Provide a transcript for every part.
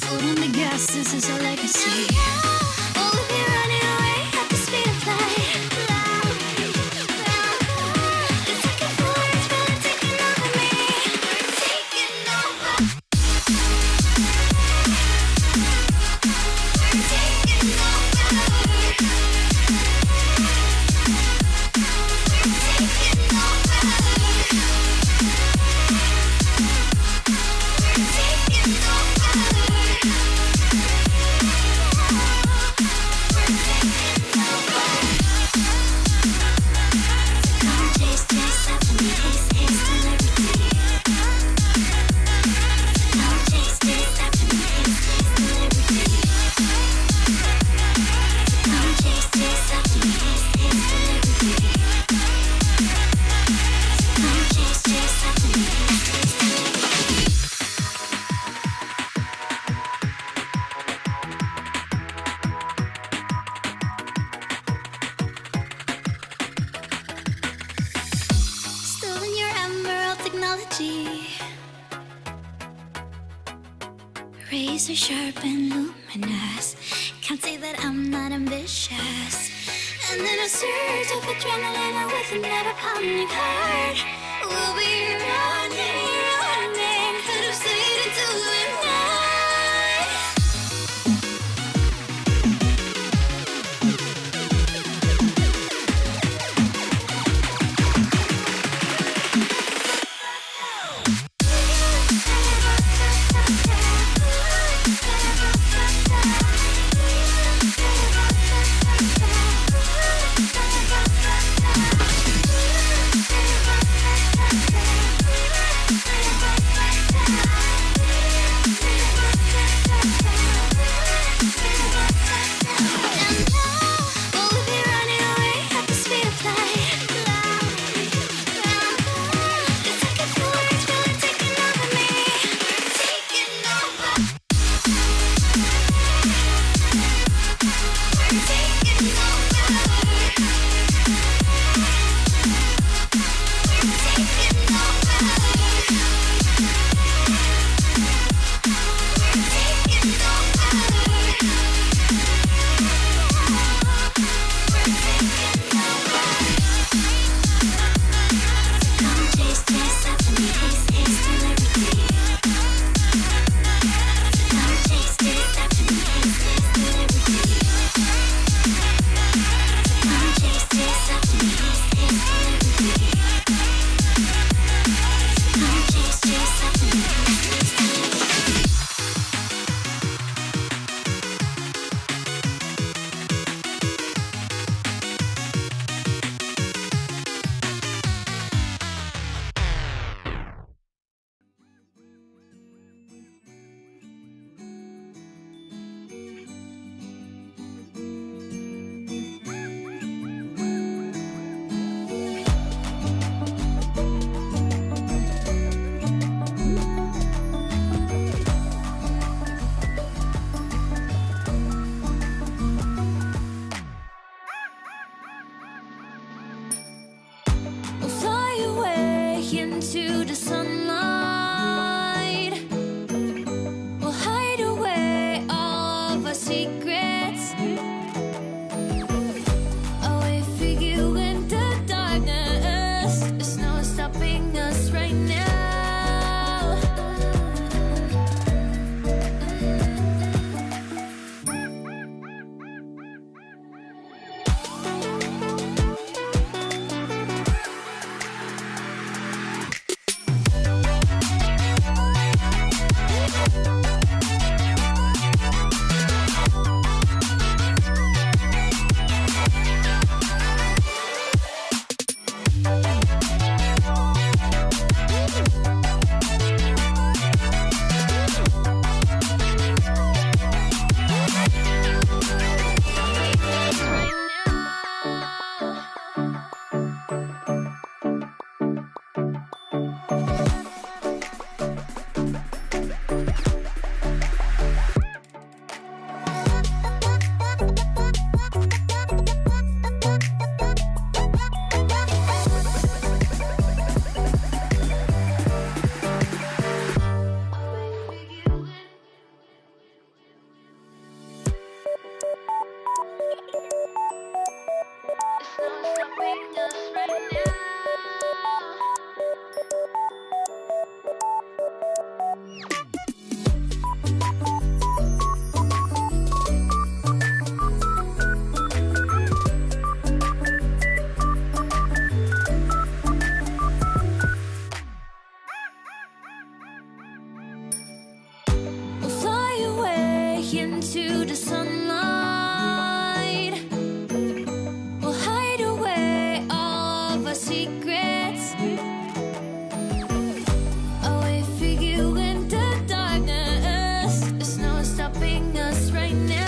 Foot on the gas, this is our legacy. Oh, we'll be running away at the speed of light. It's like a force, really taking over me. We're taking over. We're taking over. We're taking razor sharp and luminous. Can't say that I'm not ambitious. And then a surge of adrenaline with a never pounding heart. We'll be running, running, out of sight into the night. us right now.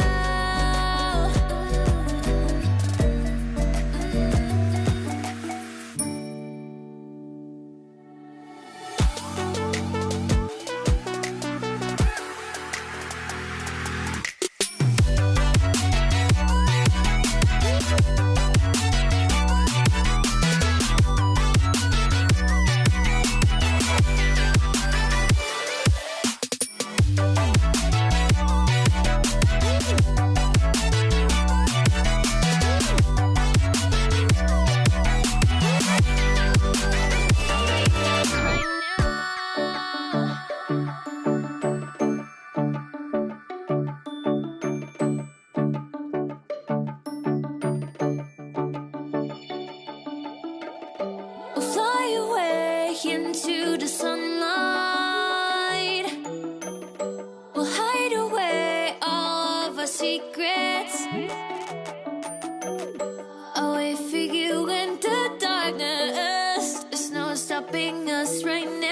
Fly away into the sunlight. We'll hide away all of our secrets. I'll wait for you in the darkness. There's no stopping us right now.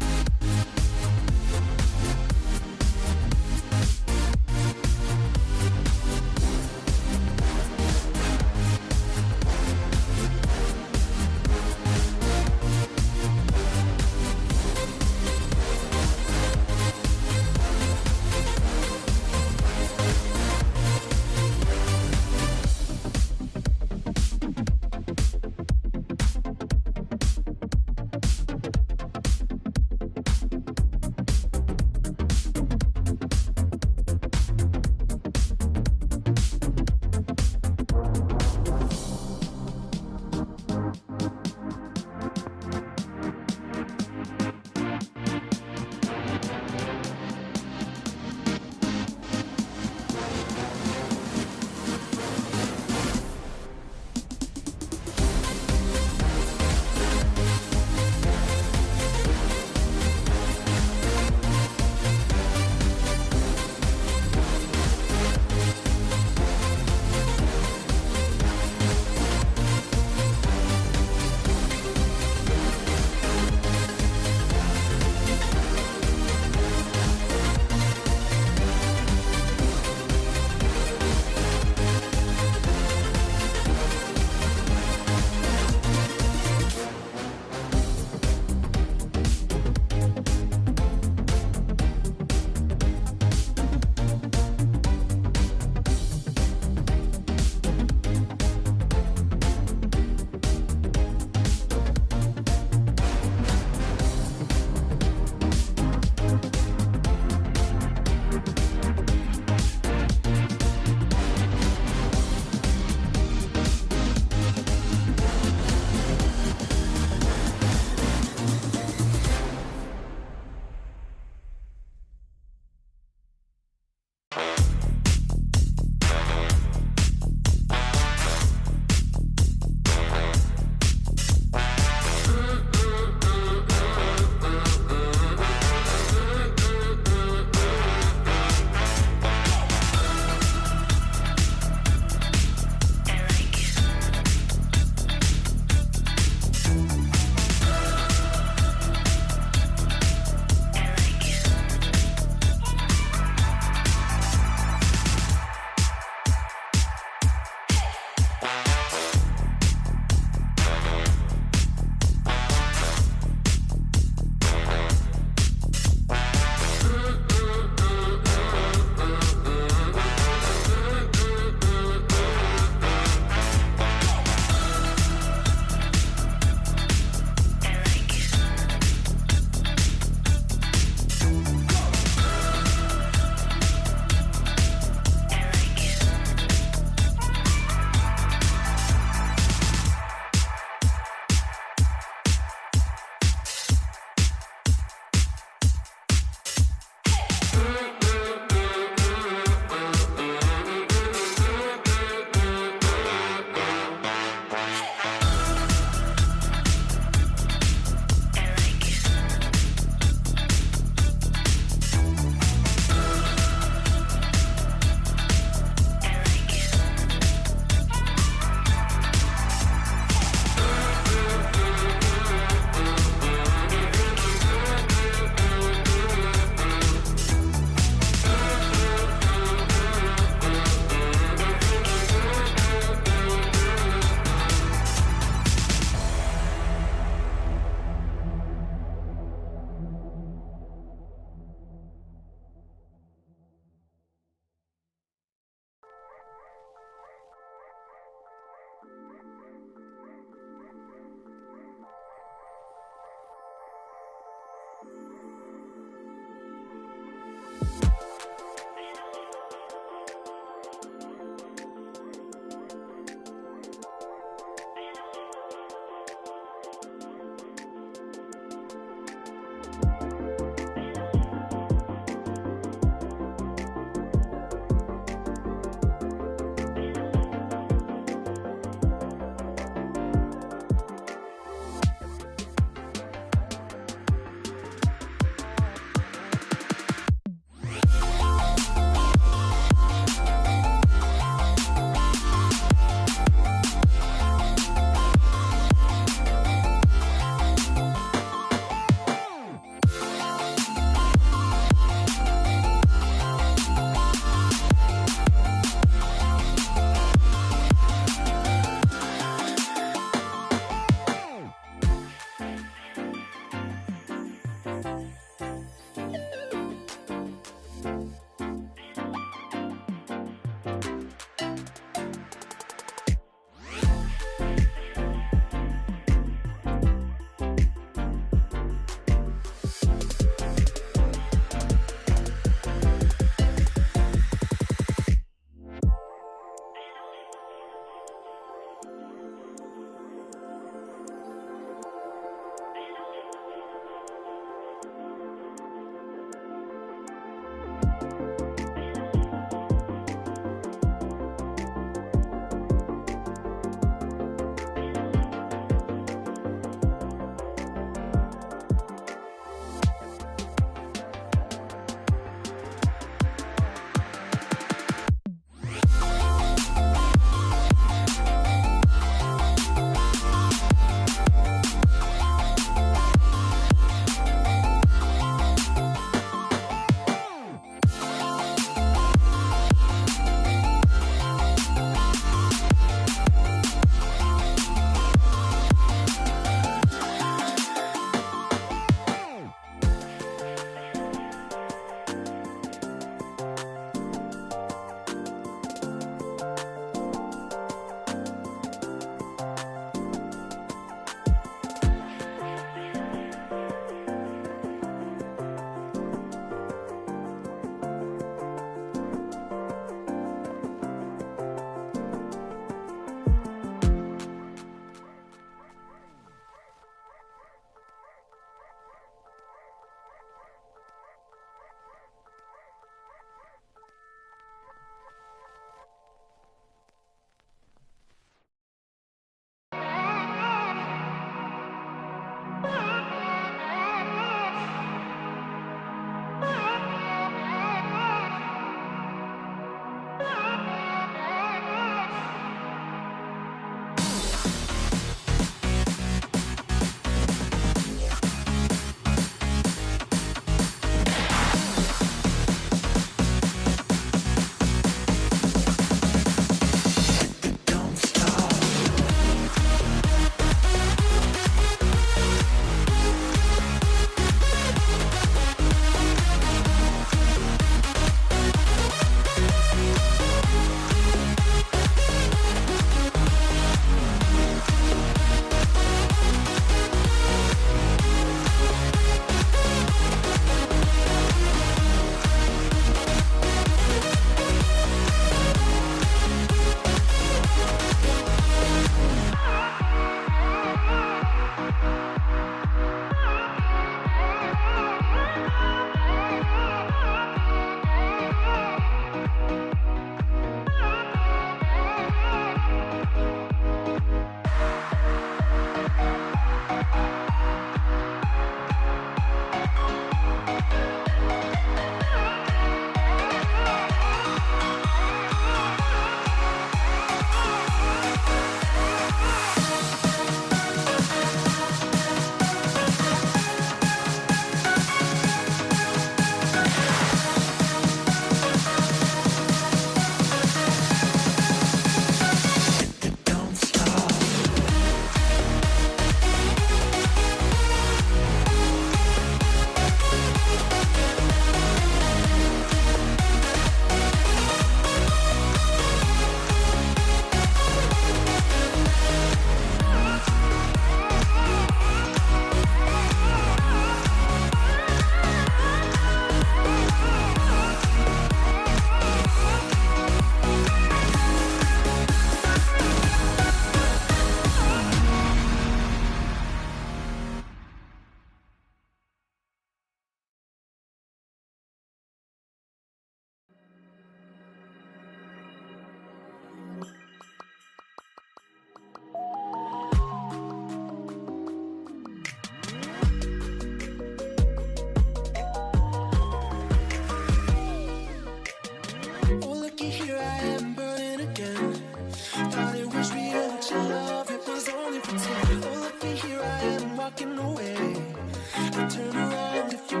turn around if you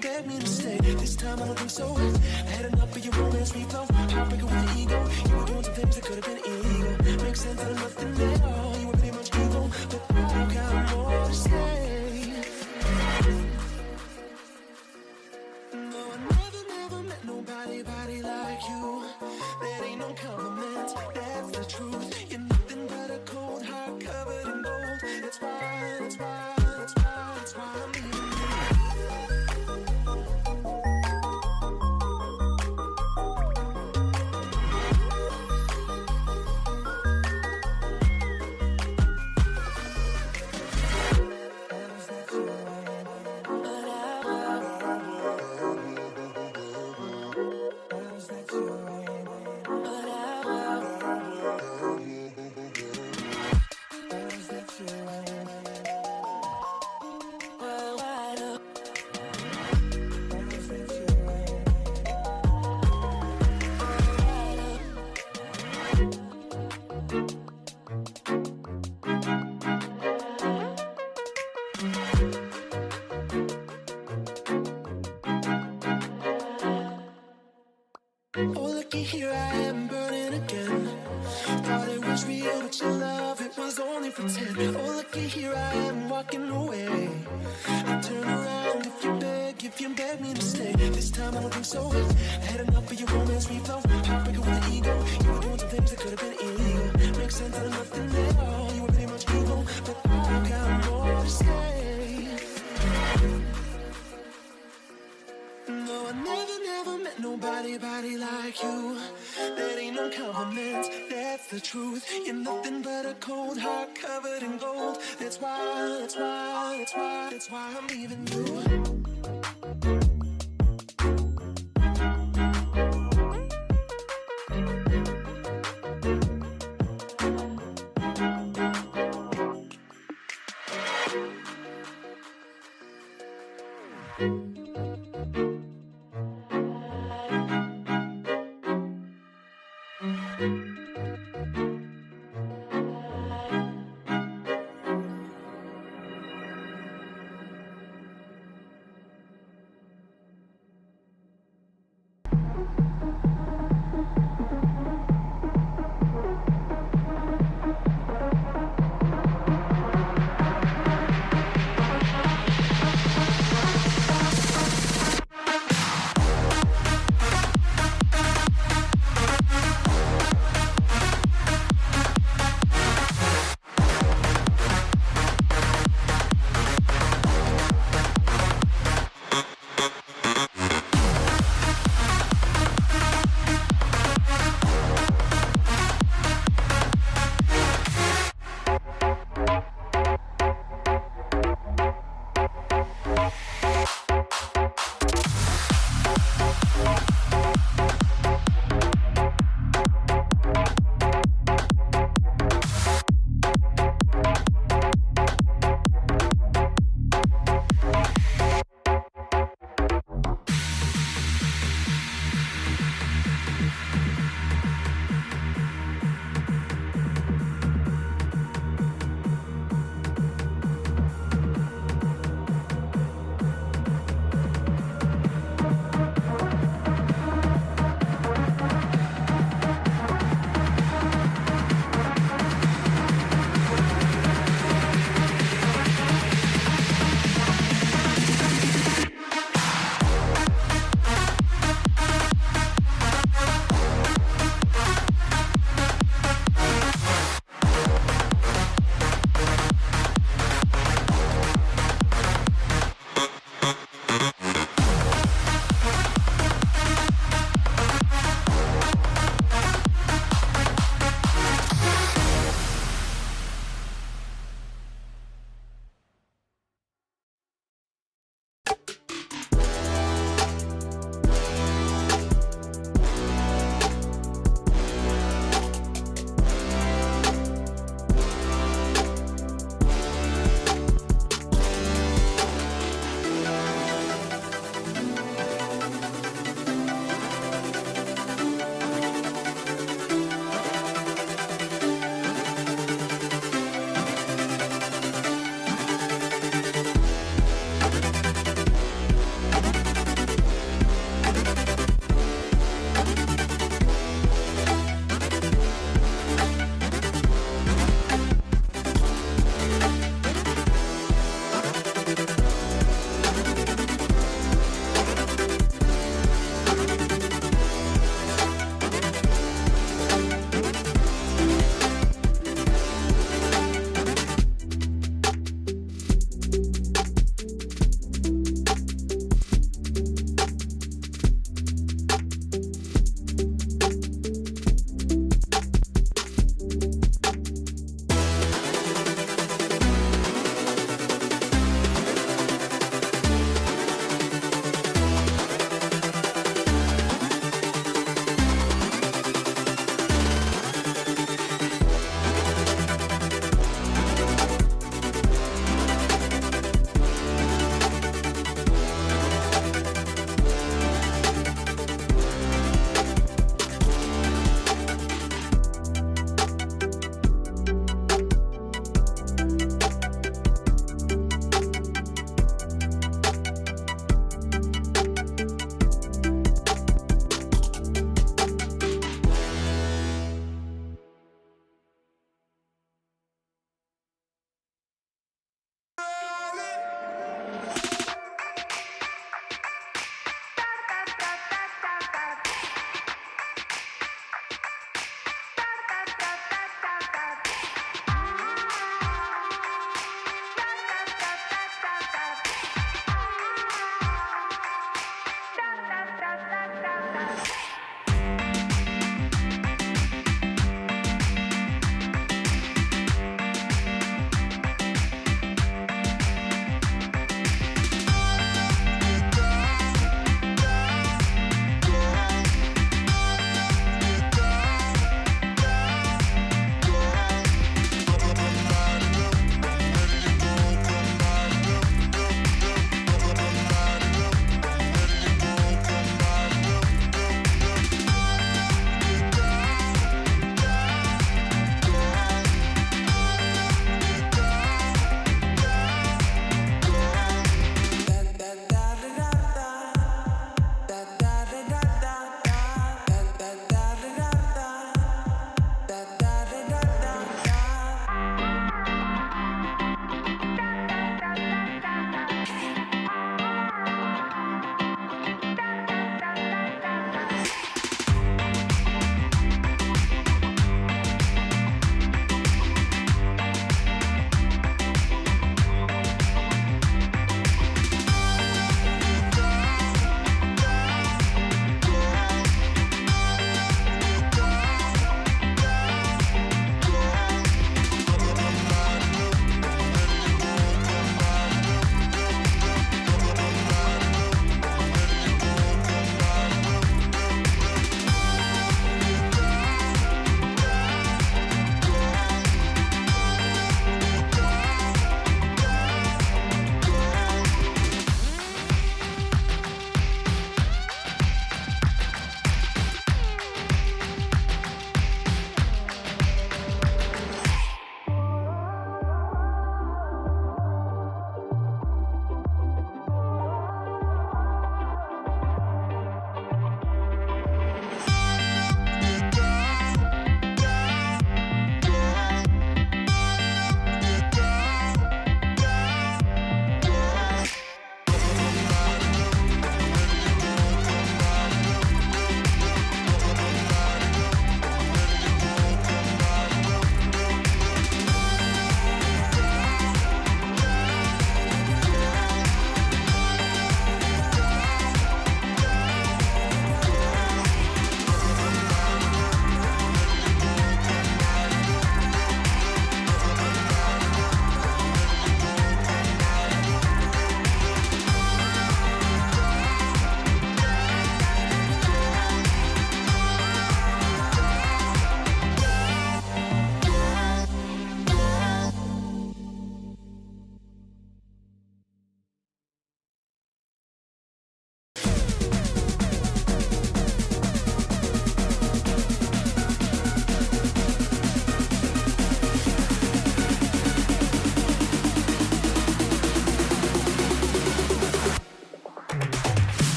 beg me to stay. This time I don't think so. I had enough of your romance reflow. Heartbreaker with the ego. You were doing some things that could have been illegal. Makes sense out of nothing at all. You were pretty much evil, but I've got more to say. No, I never met nobody like you. That ain't no compliment, that's the truth. You're nothing but a cold heart covered in gold. That's why I'm leaving you. Oh, looky here, I am burning again. Thought it was real, but your love, it was only pretend. Oh, looky here, I am walking away. I turn around if you beg me to stay. This time I don't think so. I had enough of your romance reflow. Heartbreaker with the ego. You were doing some things that could have been illegal. Makes sense out of nothing at all. You were pretty much evil, but I've got more to say. No, I never met nobody like you. That ain't no compliment, that's the truth. You're nothing but a cold heart covered in gold. That's why I'm leaving you.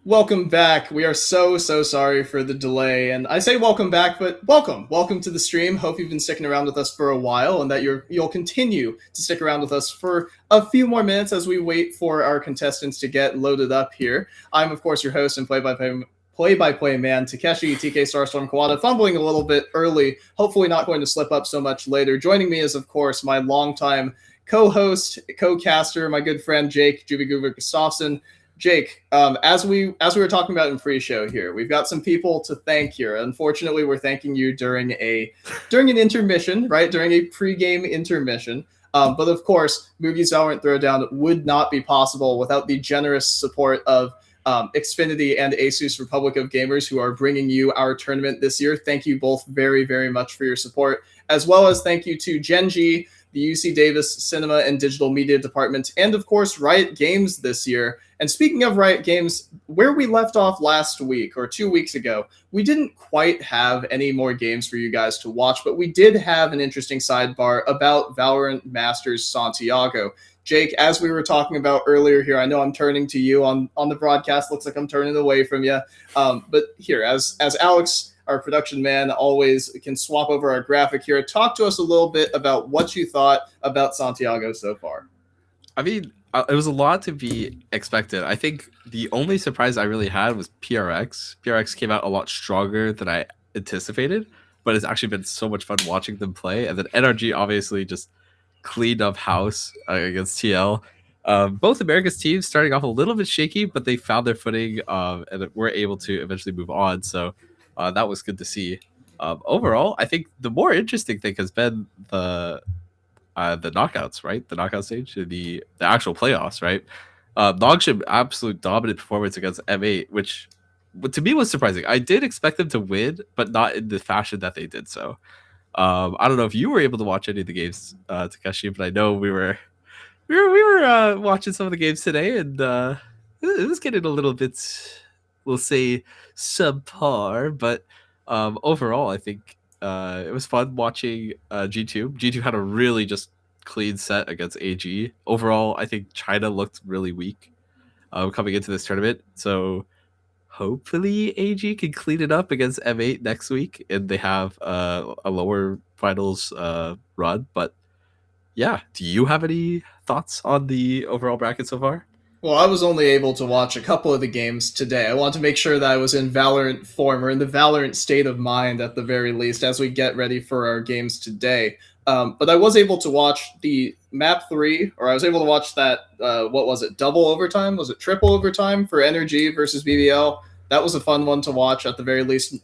Welcome back. We are so sorry for the delay, and I say welcome back, but welcome to the stream. Hope you've been sticking around with us for a while, and that you'll continue to stick around with us for a few more minutes as we wait for our contestants to get loaded up here. I'm of course your host and play-by-play man, Takeshi TK Starstorm Kawada, fumbling a little bit early, hopefully not going to slip up so much later. Joining me is, of course, my longtime co-host, co-caster, my good friend Jake Jubiguver Gustafsson. Jake, as we were talking about in pre-show here, we've got some people to thank here. Unfortunately, we're thanking you during an intermission, right? During a pre-game intermission. But of course, Moogie's VALORANT Throwdown would not be possible without the generous support of Xfinity and Asus Republic of Gamers, who are bringing you our tournament this year. Thank you both very much for your support, as well as thank you to Genji, the UC Davis Cinema and Digital Media Department, and of course Riot Games this year. And speaking of Riot Games, where we left off last week or 2 weeks ago, we didn't quite have any more games for you guys to watch, but we did have an interesting sidebar about Valorant Masters Santiago. Jake, as we were talking about earlier here, I know I'm turning to you on the broadcast. Looks like I'm turning away from you. But here, as Alex, our production man, always can swap over our graphic here. Talk to us a little bit about what you thought about Santiago so far. I mean, it was a lot to be expected. I think the only surprise I really had was PRX. PRX came out a lot stronger than I anticipated, but it's actually been so much fun watching them play. And then NRG obviously just cleaned up house against TL. Both America's teams starting off a little bit shaky, but they found their footing and were able to eventually move on. So that was good to see. Overall, I think the more interesting thing has been the knockouts, right? The knockout stage, the actual playoffs, right? Nogshim absolute dominant performance against M8, which to me was surprising. I did expect them to win, but not in the fashion that they did so. I don't know if you were able to watch any of the games, Takeshi, but I know we were watching some of the games today, and it was getting a little bit, we'll say, subpar. But overall, I think it was fun watching G2. G2 had a really just clean set against AG. Overall, I think China looked really weak coming into this tournament. So hopefully AG can clean it up against M8 next week, and they have a lower finals run. But yeah, do you have any thoughts on the overall bracket so far? Well, I was only able to watch a couple of the games today. I want to make sure that I was in Valorant form, or in the Valorant state of mind at the very least, as we get ready for our games today. But I was able to watch the map 3, or I was able to watch that, what was it, double overtime? Was it triple overtime for Energy versus BBL? That was a fun one to watch at the very least.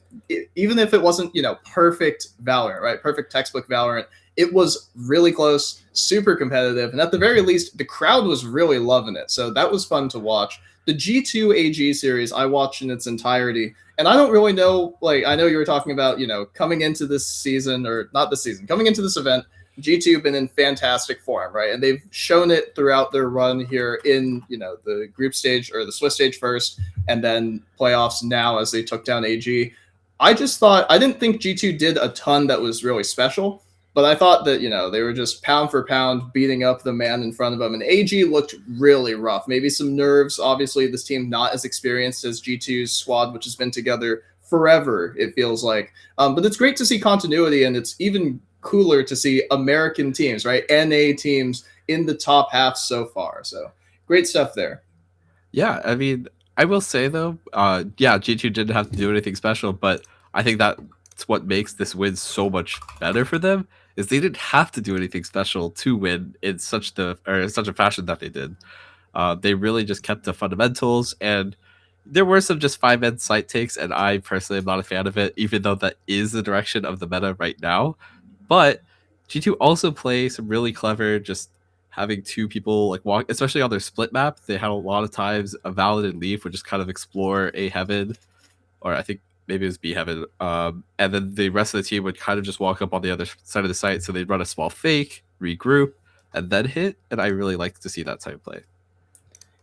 Even if it wasn't, perfect Valorant, right? Perfect textbook Valorant. It was really close, super competitive, and at the very least, the crowd was really loving it. So that was fun to watch. The G2 AG series I watched in its entirety, and I don't really know, I know you were talking about, coming into this season, or not this season, coming into this event, G2 have been in fantastic form, right? And they've shown it throughout their run here in, the group stage, or the Swiss stage first, and then playoffs now as they took down AG. I didn't think G2 did a ton that was really special. But I thought that, they were just pound for pound beating up the man in front of them. And AG looked really rough. Maybe some nerves. Obviously, this team not as experienced as G2's squad, which has been together forever, it feels like. But it's great to see continuity, and it's even cooler to see American teams, right? NA teams in the top half so far. So great stuff there. Yeah, I mean, I will say, though, G2 didn't have to do anything special, but I think that's what makes this win so much better for them, is they didn't have to do anything special to win in such a fashion that they did. They really just kept the fundamentals, and there were some just 5-man site takes, and I personally am not a fan of it, even though that is the direction of the meta right now. But G2 also play some really clever, just having two people walk, especially on their split map. They had a lot of times a Valid and Leaf would just kind of explore A heaven, or I think maybe it was B heaven, and then the rest of the team would kind of just walk up on the other side of the site. So they'd run a small fake, regroup, and then hit. And I really like to see that type of play.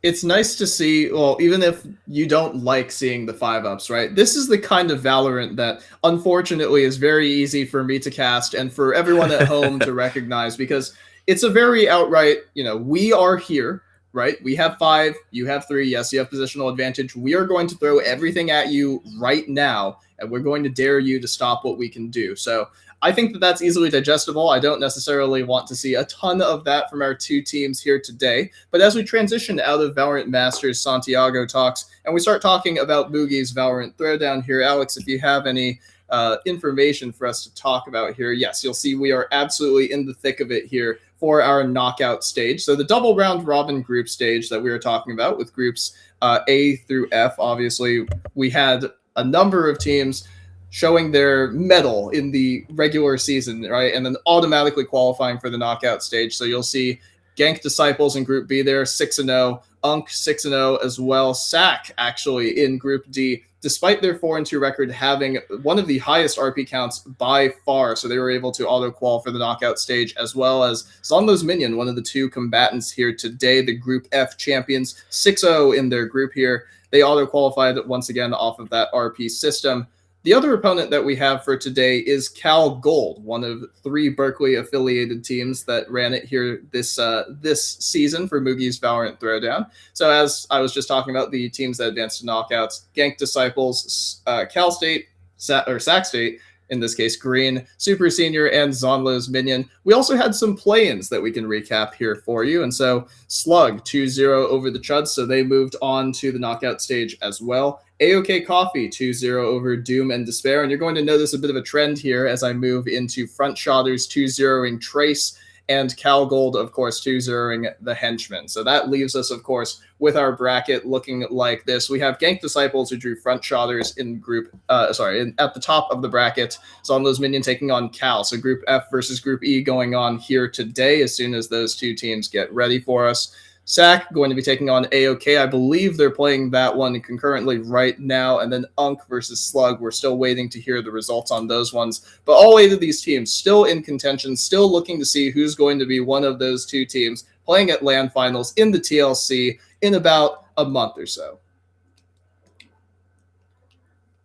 It's nice to see, well, even if you don't like seeing the 5-ups, right? This is the kind of Valorant that, unfortunately, is very easy for me to cast and for everyone at home to recognize, because it's a very outright, we are here, right? We have 5, you have 3. Yes, you have positional advantage. We are going to throw everything at you right now, and we're going to dare you to stop what we can do. So I think that that's easily digestible. I don't necessarily want to see a ton of that from our 2 teams here today. But as we transition out of Valorant Masters Santiago talks, and we start talking about Moogie's Valorant Throwdown here, Alex, if you have any information for us to talk about here, yes, you'll see we are absolutely in the thick of it here for our knockout stage. So the double round robin group stage that we were talking about with groups A through F, obviously, we had a number of teams showing their medal in the regular season, right? And then automatically qualifying for the knockout stage. So you'll see Gank Disciples in Group B there, 6-0. Unk 6-0 as well. SAC actually in Group D, despite their 4-2 record, having one of the highest RP counts by far. So they were able to auto-qual for the knockout stage, as well as Zeonlo's Minion, one of the 2 combatants here today, the Group F champions, 6-0 in their group here. They auto-qualified once again off of that RP system. The other opponent that we have for today is Cal Gold, one of 3 Berkeley-affiliated teams that ran it here this season for Moogie's Valorant Throwdown. So as I was just talking about, the teams that advanced to knockouts, Gank Disciples, Cal State, Sac State, in this case, Green, Super Senior, and Zeonlo's Minion. We also had some play-ins that we can recap here for you. And so Slug 2-0 over the Chuds, so they moved on to the knockout stage as well. AOK Coffee 2-0 over Doom and Despair. And you're going to notice a bit of a trend here as I move into Front Shotters 2-0ing Trace, and Cal Gold, of course, 2-0ing the Henchman. So that leaves us, of course, with our bracket looking like this. We have Gank Disciples, who drew Front Shotters in group, at the top of the bracket. Zeonlo's Minion taking on Cal. So Group F versus Group E going on here today as soon as those 2 teams get ready for us. SAC going to be taking on AOK. I believe they're playing that one concurrently right now. And then Unk versus Slug. We're still waiting to hear the results on those ones. But all 8 of these teams still in contention, still looking to see who's going to be one of those 2 teams playing at LAN finals in the TLC in about a month or so.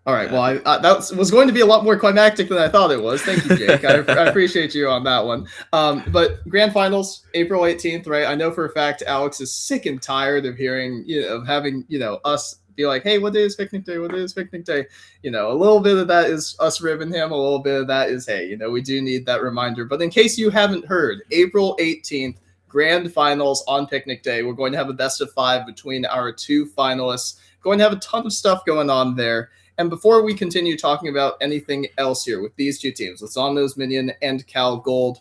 All right, well, that was going to be a lot more climactic than I thought it was. Thank you, Jake. I appreciate you on that one. But Grand Finals, April 18th, right? I know for a fact Alex is sick and tired of hearing, of having, us be like, hey, what day is picnic day? What day is picnic day? A little bit of that is us ribbing him. A little bit of that is, hey, we do need that reminder. But in case you haven't heard, April 18th, Grand Finals on picnic day. We're going to have a best of 5 between our 2 finalists. Going to have a ton of stuff going on there. And before we continue talking about anything else here with these 2 teams, with Zeonlo's Minion and Cal Gold,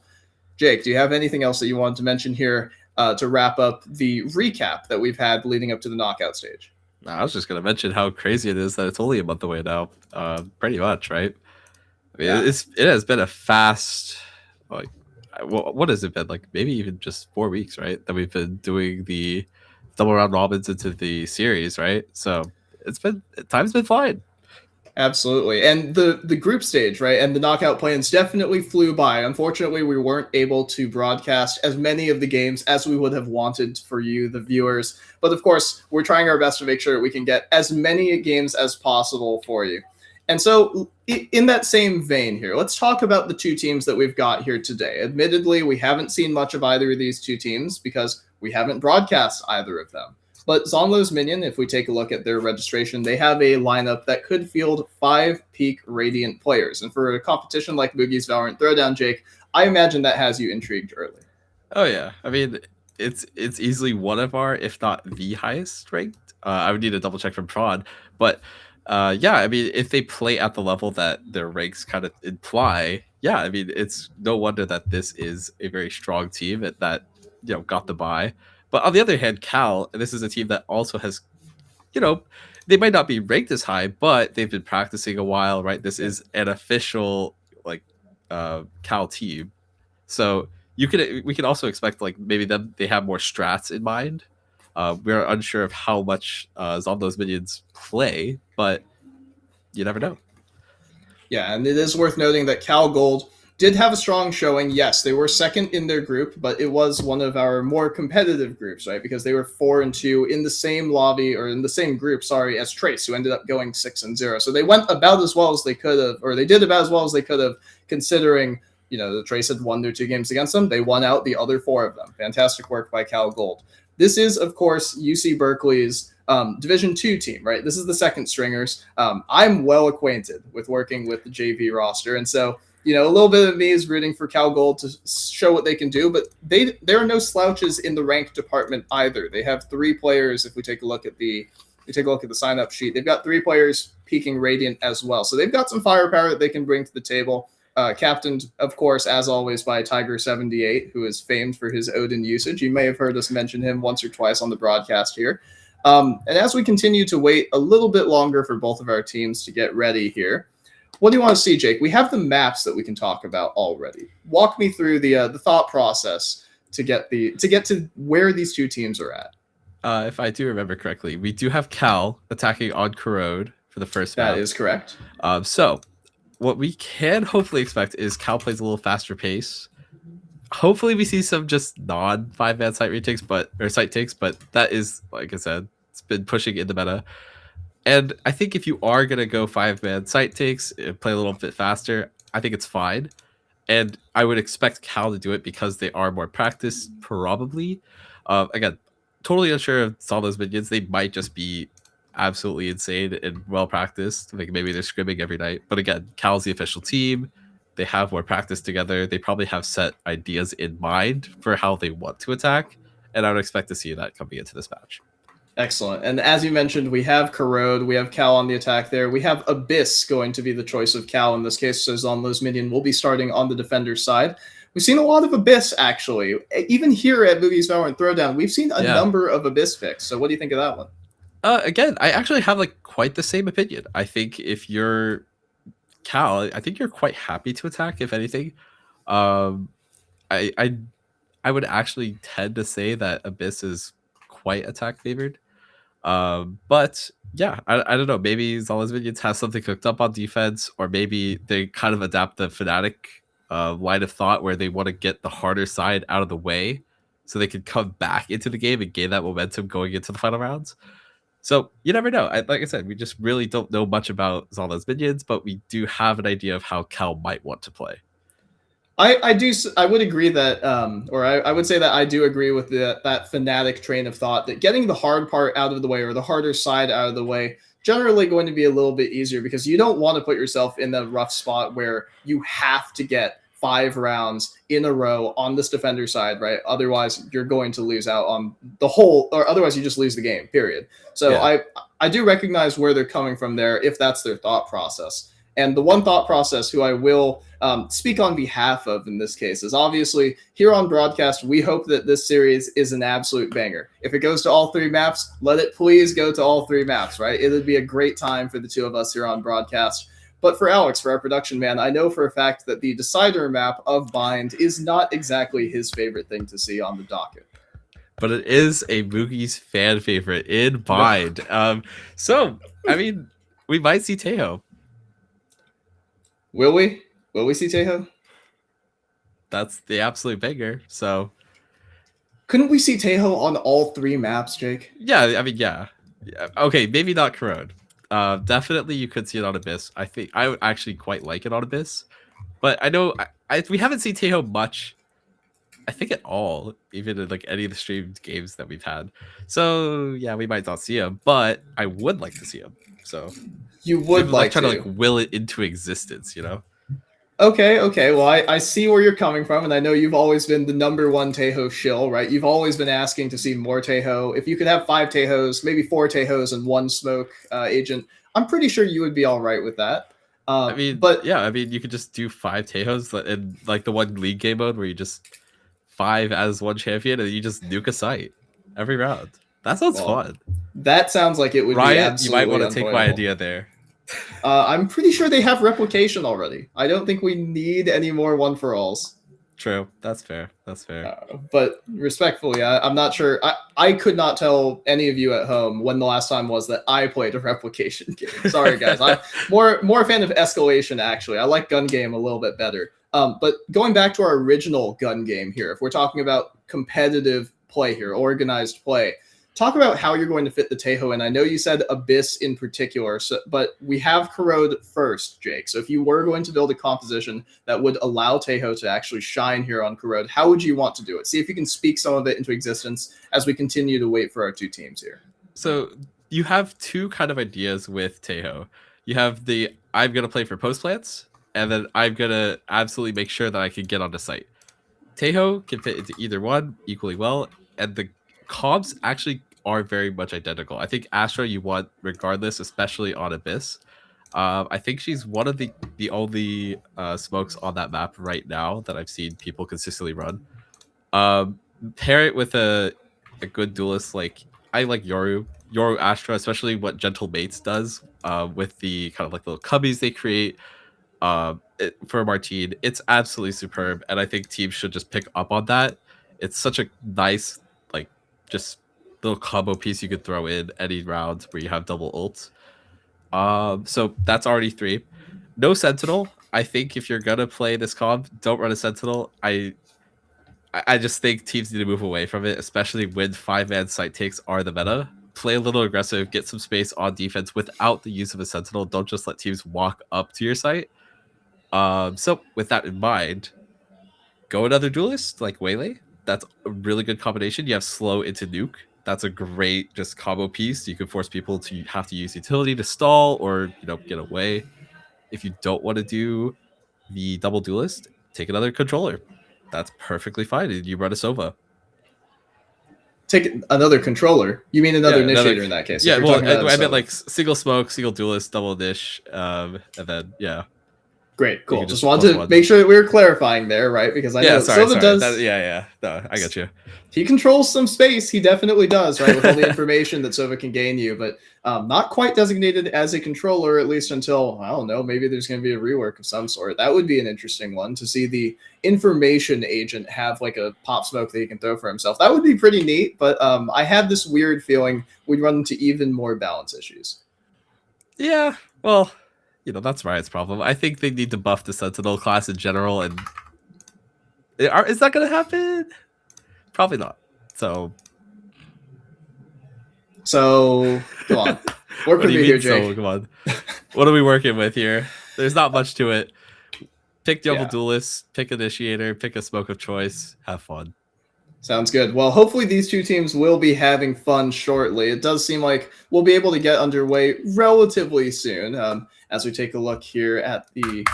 Jake, do you have anything else that you wanted to mention here to wrap up the recap that we've had leading up to the knockout stage? I was just going to mention how crazy it is that it's only a month away now, pretty much, right? I mean, it has been a fast, what has it been, like maybe even just 4 weeks, right? That we've been doing the double round robins into the series, right? So time's been flying. Absolutely. And the group stage, right, and the knockout plans definitely flew by. Unfortunately, we weren't able to broadcast as many of the games as we would have wanted for you, the viewers. But of course, we're trying our best to make sure we can get as many games as possible for you. And so in that same vein here, let's talk about the 2 teams that we've got here today. Admittedly, we haven't seen much of either of these 2 teams because we haven't broadcast either of them. But Zeonlo's Minion, if we take a look at their registration, they have a lineup that could field 5 peak Radiant players. And for a competition like Moogie's Valorant Throwdown, Jake, I imagine that has you intrigued early. Oh, yeah. I mean, it's easily one of our, if not the highest ranked. I would need to double check from Prod. But yeah, I mean, if they play at the level that their ranks kind of imply, yeah, I mean, it's no wonder that this is a very strong team that got the bye. But on the other hand, Cal, this is a team that also has, they might not be ranked as high, but they've been practicing a while, right? This is an official Cal team, so we can also expect maybe they have more strats in mind. We're unsure of how much Zeonlo's Minions play, but you never know. Yeah, and it is worth noting that Cal Gold did have a strong showing. Yes, they were second in their group, but it was one of our more competitive groups, right? Because they were 4-2 in the same lobby, or in the same group, as Trace, who ended up going 6-0. So they went about as well as they could have, or they did about as well as they could have, considering, the Trace had won their 2 games against them. They won out the other 4 of them. Fantastic work by Cal Gold. This is, of course, UC Berkeley's Division II team, right? This is the second stringers. I'm well acquainted with working with the JV roster, and so a little bit of me is rooting for Cal Gold to show what they can do, but there are no slouches in the rank department either. They have 3 players. If we take a look at the sign up sheet, they've got 3 players peaking Radiant as well, so they've got some firepower that they can bring to the table. Captained, of course, as always, by Tiger78, who is famed for his Odin usage. You may have heard us mention him once or twice on the broadcast here. And as we continue to wait a little bit longer for both of our teams to get ready here, what do you want to see, Jake? We have the maps that we can talk about already. Walk me through the thought process to get to where these two teams are at. If I do remember correctly, we do have Cal attacking on Corrode for the first map. That is correct. So what we can hopefully expect is Cal plays a little faster pace. Hopefully we see some just non 5-man site retakes, but that is, like I said, it's been pushing in the meta. And I think if you are going to go 5-man site takes and play a little bit faster, I think it's fine. And I would expect Cal to do it because they are more practiced, probably. Again, totally unsure of Zeonlo's minions. They might just be absolutely insane and well practiced. Like maybe they're scrimming every night. But again, Cal's the official team. They have more practice together. They probably have set ideas in mind for how they want to attack. And I would expect to see that coming into this match. Excellent. And as you mentioned, we have Corrode, we have Cal on the attack there. We have Abyss going to be the choice of Cal in this case, so Zeonlo's minion will be starting on the defender side. We've seen a lot of Abyss, actually. Even here at Moogie's VALORANT Throwdown, we've seen a number of Abyss picks. So what do you think of that one? Again, I actually have like quite the same opinion. I think if you're Cal, I think you're quite happy to attack, if anything. I would actually tend to say that Abyss is quite attack favored. But yeah, I don't know. Maybe Zeonlo's minions have something cooked up on defense, or maybe they kind of adapt the Fnatic line of thought where they want to get the harder side out of the way so they can come back into the game and gain that momentum going into the final rounds. So you never know. Like I said, we just really don't know much about Zeonlo's minions, but we do have an idea of how Cal might want to play. I would agree that, I would say that I do agree with that Fnatic train of thought that getting the hard part out of the way or the harder side out of the way generally going to be a little bit easier because you don't want to put yourself in the rough spot where you have to get 5 rounds in a row on this defender side, right? Otherwise, you're going to lose out on the whole, or otherwise you just lose the game, period. So yeah. I do recognize where they're coming from there if that's their thought process. And the one thought process who I will speak on behalf of in this case is obviously here on broadcast, we hope that this series is an absolute banger. If it goes to all 3 maps, let it please go to all 3 maps, right? It would be a great time for the 2 of us here on broadcast. But for Alex, for our production man, I know for a fact that the decider map of Bind is not exactly his favorite thing to see on the docket. But it is a Moogie's fan favorite in Bind. So, I mean, we might see Tejo. Will we? Will we see Tejo? That's the absolute banger. So, couldn't we see Tejo on all 3 maps, Jake? Yeah, I mean, yeah. Okay, maybe not Corrode. Definitely, you could see it on Abyss. I think I would actually quite like it on Abyss, but I know we haven't seen Tejo much. I think at all, even in like any of the streamed games that we've had. So yeah, we might not see him, but I would like to see him. So you would like try to like will it into existence, you know? Okay. Well, I see where you're coming from, and I know you've always been the number 1 Tejo shill, right? You've always been asking to see more Tejo. If you could have 5 Tejos, maybe 4 Tejos and 1 smoke agent, I'm pretty sure you would be all right with that. I mean, but yeah, I mean, you could just do 5 Tejos in like the one league game mode where you just 5 as 1 champion and you just nuke a site every round. That sounds fun. That sounds like it would be absolutely you might want to take my idea there. I'm pretty sure they have replication already. I don't think we need any more one-for-alls. True. That's fair. But respectfully, I'm not sure. I could not tell any of you at home when the last time was that I played a replication game. Sorry, guys. I'm more a fan of escalation, actually. I like gun game a little bit better. But going back to our original gun game here, if we're talking about competitive play here, organized play, talk about how you're going to fit the Tejo in. I know you said Abyss in particular, but we have Corrode first, Jake. So if you were going to build a composition that would allow Tejo to actually shine here on Corrode, how would you want to do it? See if you can speak some of it into existence as we continue to wait for our two teams here. So you have two kind of ideas with Tejo. You have the I'm going to play for post plants, and then I'm going to absolutely make sure that I can get onto site. Tejo can fit into either one equally well, and the comps actually are very much identical. I think Astra you want regardless, especially on Abyss. I think she's one of the only smokes on that map right now that I've seen people consistently run. Pair it with a good duelist like I like Yoru Astra, especially what Gentle Mates does with the kind of like little cubbies they create. For Martine, it's absolutely superb, and I think teams should just pick up on that. It's such a nice, like, just little combo piece you could throw in any round where you have double ults. So that's already 3. No Sentinel. I think if you're gonna play this comp, don't run a Sentinel. I just think teams need to move away from it, especially when 5-man site takes are the meta. Play a little aggressive, get some space on defense without the use of a Sentinel. Don't just let teams walk up to your site. So with that in mind, go another duelist like Waylay. That's a really good combination. You have slow into nuke. That's a great just combo piece. You can force people to have to use utility to stall or get away. If you don't want to do the double duelist, take another controller. That's perfectly fine. You run a Sova. Take another controller. You mean another initiator in that case? Yeah, well, I meant like single smoke, single duelist, double dish, and then yeah. Great, cool. Just wanted to make sure that we were clarifying there, right? Because I know Sova does. No, I got you. He controls some space. He definitely does, right? With all the information that Sova can gain you, but not quite designated as a controller, at least until, I don't know, maybe there's going to be a rework of some sort. That would be an interesting one to see the information agent have like a pop smoke that he can throw for himself. That would be pretty neat, but I had this weird feeling we'd run into even more balance issues. Yeah, well, that's Riot's problem. I think they need to buff the Sentinel class in general, and is that going to happen? Probably not. So come on. Work with me here, Jake. So, come on. What are we working with here? There's not much to it. Pick double duelist, pick initiator, pick a smoke of choice. Have fun. Sounds good. Well, hopefully these two teams will be having fun shortly. It does seem like we'll be able to get underway relatively soon as we take a look here at the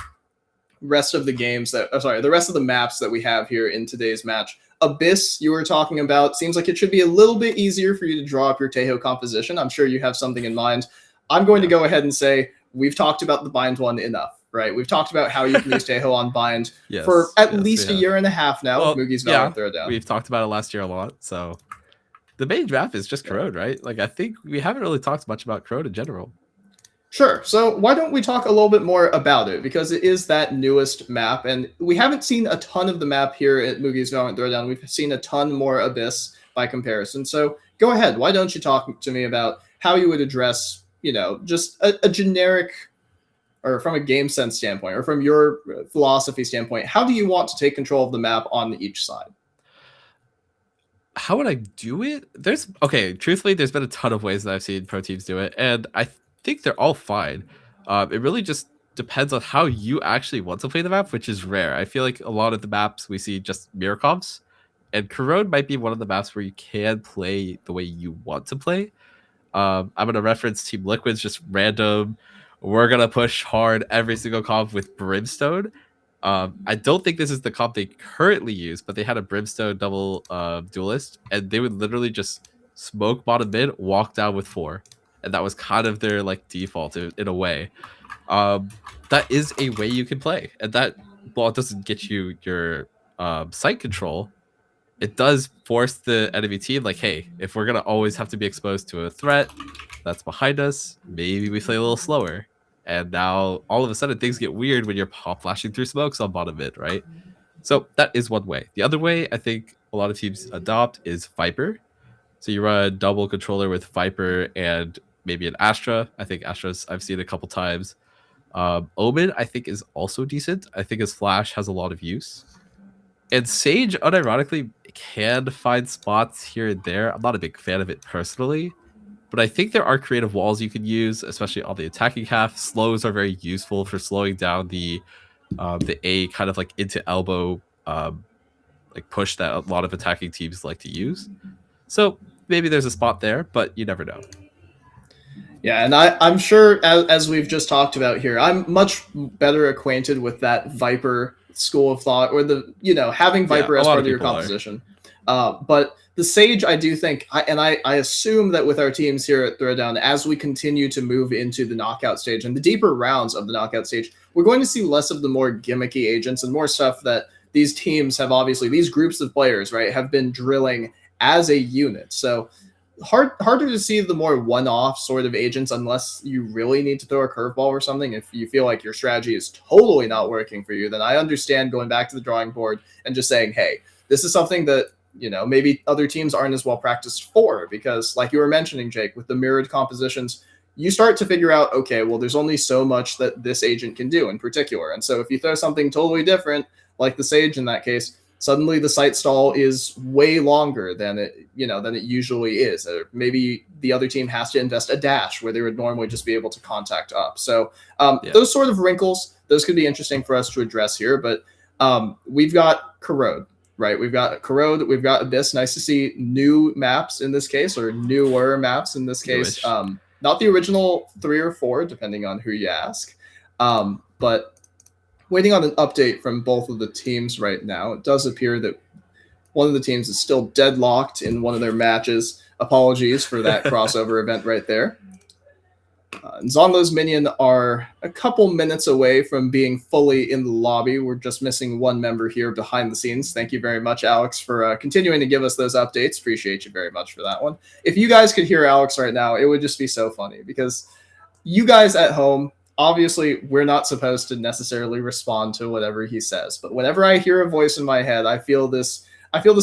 rest of the games the rest of the maps that we have here in today's match. Abyss, you were talking about, seems like it should be a little bit easier for you to draw up your Tejo composition. I'm sure you have something in mind. I'm going to go ahead and say we've talked about the bind one enough. Right, we've talked about how you can use Tejo on bind for at least a year and a half now. With Moogie's VALORANT Throwdown. We've talked about it last year a lot. So the main draft is just Corrode, right? Like I think we haven't really talked much about Corrode in general. Sure. So why don't we talk a little bit more about it, because it is that newest map, and we haven't seen a ton of the map here at Moogie's VALORANT Throwdown. We've seen a ton more Abyss by comparison. So go ahead. Why don't you talk to me about how you would address, just a generic, or from a game sense standpoint, or from your philosophy standpoint, how do you want to take control of the map on each side? How would I do it? Truthfully, there's been a ton of ways that I've seen pro teams do it, and I think they're all fine. It really just depends on how you actually want to play the map, which is rare. I feel like a lot of the maps we see just mirror comps, and Corrode might be one of the maps where you can play the way you want to play. I'm going to reference Team Liquid's just random, we're going to push hard every single comp with Brimstone. I don't think this is the comp they currently use, but they had a Brimstone double duelist, and they would literally just smoke bottom mid, walk down with 4. And that was kind of their like default in a way. That is a way you can play. And that, while it doesn't get you your site control, it does force the enemy team like, hey, if we're going to always have to be exposed to a threat that's behind us, maybe we play a little slower. And now all of a sudden things get weird when you're pop flashing through smokes on bottom mid, right? So that is one way. The other way I think a lot of teams adopt is Viper. So you run a double controller with Viper and maybe an Astra. I think Astra's I've seen a couple times. Omen I think is also decent. I think his flash has a lot of use. And Sage, unironically, can find spots here and there. I'm not a big fan of it personally, but I think there are creative walls you could use, especially on the attacking half. Slows are very useful for slowing down the A kind of like into elbow like push that a lot of attacking teams like to use. So maybe there's a spot there, but you never know. Yeah, and I'm sure, as we've just talked about here, I'm much better acquainted with that Viper school of thought, or having Viper Yeah, a as lot part of of your people are. composition. But the Sage, I do think, I assume that with our teams here at Throwdown, as we continue to move into the knockout stage and the deeper rounds of the knockout stage, we're going to see less of the more gimmicky agents and more stuff that these teams have, obviously, these groups of players, right, have been drilling as a unit. So harder to see the more one-off sort of agents unless you really need to throw a curveball or something. If you feel like your strategy is totally not working for you, then I understand going back to the drawing board and just saying, hey, this is something that maybe other teams aren't as well practiced for, because like you were mentioning, Jake, with the mirrored compositions, you start to figure out, okay, well, there's only so much that this agent can do in particular. And so if you throw something totally different, like the Sage in that case, suddenly the sight stall is way longer than it usually is. Or maybe the other team has to invest a dash where they would normally just be able to contact up. So those sort of wrinkles, those could be interesting for us to address here. But we've got Corrode, right? We've got Corrode, we've got Abyss. Nice to see new maps in this case, or newer maps in this case. Not the original 3 or 4, depending on who you ask. But waiting on an update from both of the teams right now. It does appear that one of the teams is still deadlocked in one of their matches. Apologies for that crossover event right there. Zeonlo's minion are a couple minutes away from being fully in the lobby. We're just missing one member here behind the scenes. Thank you very much, Alex, for continuing to give us those updates. Appreciate you very much for that one. If you guys could hear Alex right now, it would just be so funny, because you guys at home, obviously, we're not supposed to necessarily respond to whatever he says, but whenever I hear a voice in my head, I feel this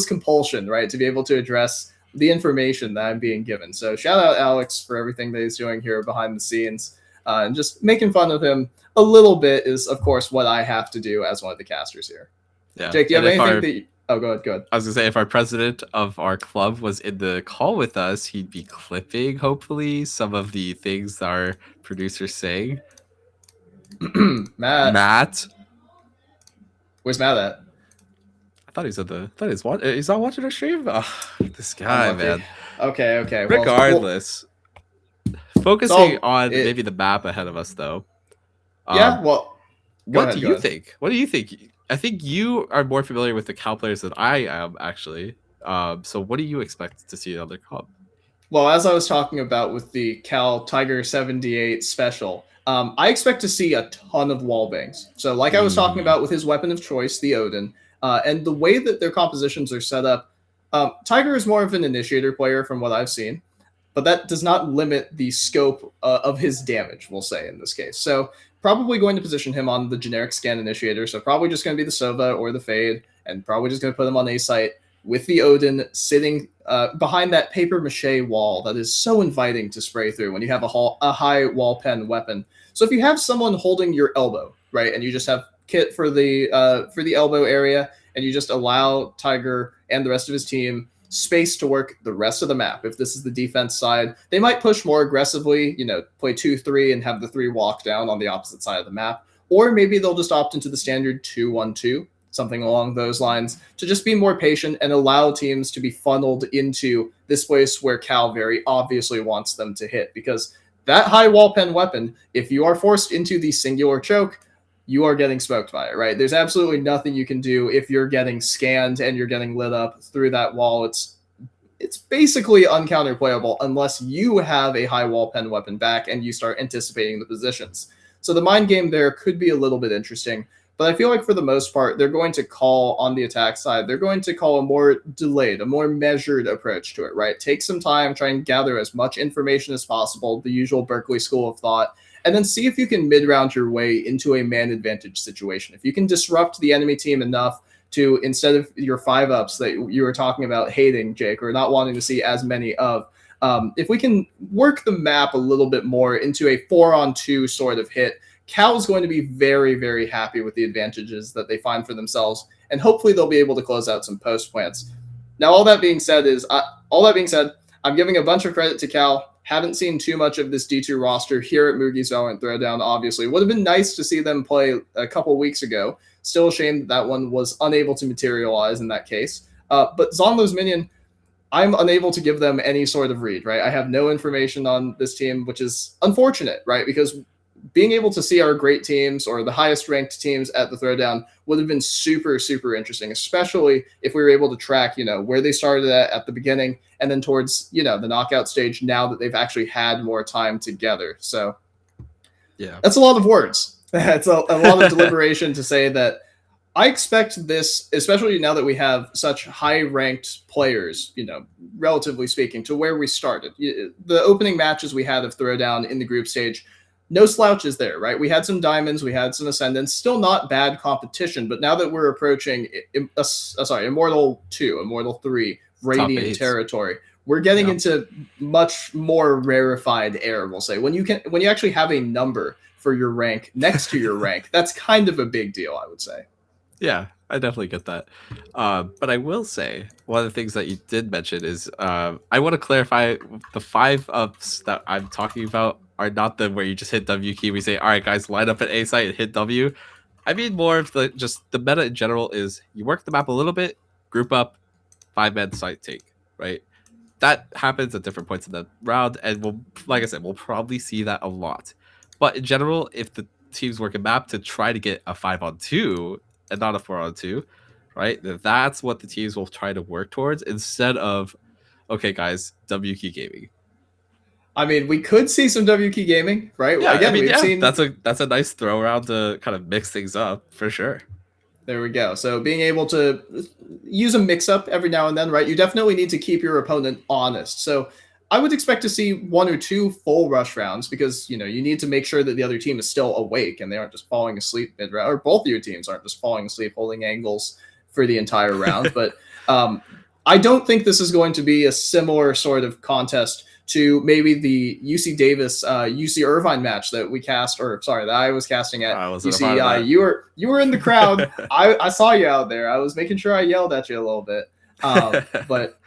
compulsion, right, to be able to address the information that I'm being given. So shout out Alex for everything that he's doing here behind the scenes, and just making fun of him a little bit is, of course, what I have to do as one of the casters here. Yeah. Jake, do you have anything that oh, go ahead. I was going to say, if our president of our club was in the call with us, he'd be clipping, hopefully, some of the things our producer's saying. Matt. Where's Matt at? I thought he's at the. I thought he's not watching our stream. Oh, this guy, man. Okay. Regardless, focusing on maybe the map ahead of us, though. Yeah. Well, what do you think? What do you think? I think you are more familiar with the Cal players than I am, actually. So what do you expect to see on their comp? Well, as I was talking about with the Cal Tiger 78 special, I expect to see a ton of wall bangs. So like I was talking about with his weapon of choice, the Odin, and the way that their compositions are set up, Tiger is more of an initiator player from what I've seen, but that does not limit the scope of his damage, we'll say, in this case. So probably going to position him on the generic scan initiator, so probably just going to be the Sova or the Fade, and probably just going to put him on A site with the Odin sitting behind that paper mache wall that is so inviting to spray through when you have a high wall pen weapon. So if you have someone holding your elbow, right, and you just have Kit for the elbow area, and you just allow Tiger and the rest of his team space to work the rest of the map. If this is the defense side, they might push more aggressively, play 2-3 and have the 3 walk down on the opposite side of the map. Or maybe they'll just opt into the standard 2-1-2, something along those lines, to just be more patient and allow teams to be funneled into this place where Cal very obviously wants them to hit. Because that high wall pen weapon, if you are forced into the singular choke, you are getting smoked by it, right? There's absolutely nothing you can do if you're getting scanned and you're getting lit up through that wall. It's basically uncounterplayable unless you have a high wall pen weapon back and you start anticipating the positions. So the mind game there could be a little bit interesting, but I feel like for the most part, they're going to call on the attack side. They're going to call a more delayed, a more measured approach to it, right? Take some time, try and gather as much information as possible, the usual Berkeley school of thought, and then see if you can mid-round your way into a man advantage situation. If you can disrupt the enemy team enough to, instead of your 5-ups that you were talking about hating, Jake, or not wanting to see as many of, if we can work the map a little bit more into a 4-on-2 sort of hit, Cal's going to be very, very happy with the advantages that they find for themselves and hopefully they'll be able to close out some post plants. Now, all that being said, I'm giving a bunch of credit to Cal. Haven't seen too much of this D2 roster here at Moogie's VALORANT Throwdown, obviously. Would have been nice to see them play a couple weeks ago. Still a shame that one was unable to materialize in that case. But Zeonlo's minion, I'm unable to give them any sort of read, right? I have no information on this team, which is unfortunate, right? Because being able to see our great teams or the highest ranked teams at the Throwdown would have been super, super interesting, especially if we were able to track, where they started at the beginning and then towards, the knockout stage now that they've actually had more time together. So yeah, that's a lot of words. That's a lot of deliberation to say that I expect this, especially now that we have such high-ranked players, relatively speaking, to where we started. The opening matches we had of Throwdown in the group stage, no slouches there, right? We had some diamonds, we had some ascendants, still not bad competition, but now that we're approaching, Immortal 2, Immortal 3, Radiant territory, we're getting into much more rarefied air, we'll say. When you actually have a number for your rank next to your rank, that's kind of a big deal, I would say. Yeah, I definitely get that. But I will say one of the things that you did mention is I want to clarify the 5-ups that I'm talking about are not the where you just hit W key. We say, all right, guys, line up at A site and hit W. I mean more of the meta in general is you work the map a little bit, group up, 5-man site take, right? That happens at different points in the round, and like I said, we'll probably see that a lot. But in general, if the teams work a map to try to get a 5-on-2 and not a 4-on-2, right? That's what the teams will try to work towards instead of, okay, guys, W key gaming. I mean, we could see some W key gaming, right? Yeah, Again, we've seen that's a nice throw around to kind of mix things up for sure. There we go. So being able to use a mix-up every now and then, right? You definitely need to keep your opponent honest. So I would expect to see 1 or 2 full rush rounds because, you need to make sure that the other team is still awake and they aren't just falling asleep mid-round, or both of your teams aren't just falling asleep holding angles for the entire round. But I don't think this is going to be a similar sort of contest to maybe the UC Davis, UC Irvine match that we cast, that I was casting at UC. You were in the crowd. I saw you out there. I was making sure I yelled at you a little bit. But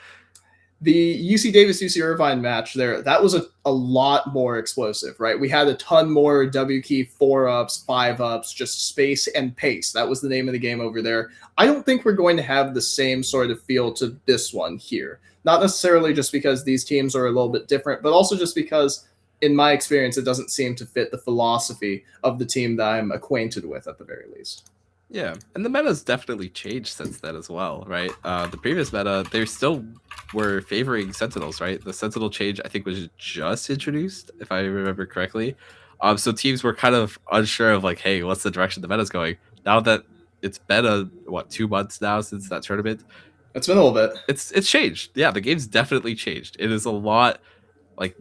the UC Davis, UC Irvine match there, that was a lot more explosive, right? We had a ton more W key 4-ups, 5-ups, just space and pace. That was the name of the game over there. I don't think we're going to have the same sort of feel to this one here. Not necessarily just because these teams are a little bit different, but also just because, in my experience, it doesn't seem to fit the philosophy of the team that I'm acquainted with at the very least. Yeah, and the meta's definitely changed since then as well, right? The previous meta, they still were favoring Sentinels, right? The Sentinel change, I think, was just introduced, if I remember correctly. So teams were kind of unsure of, like, hey, what's the direction the meta's going? Now that it's been 2 months now since that tournament, it's been a little bit. It's changed. Yeah, the game's definitely changed. It is a lot, like,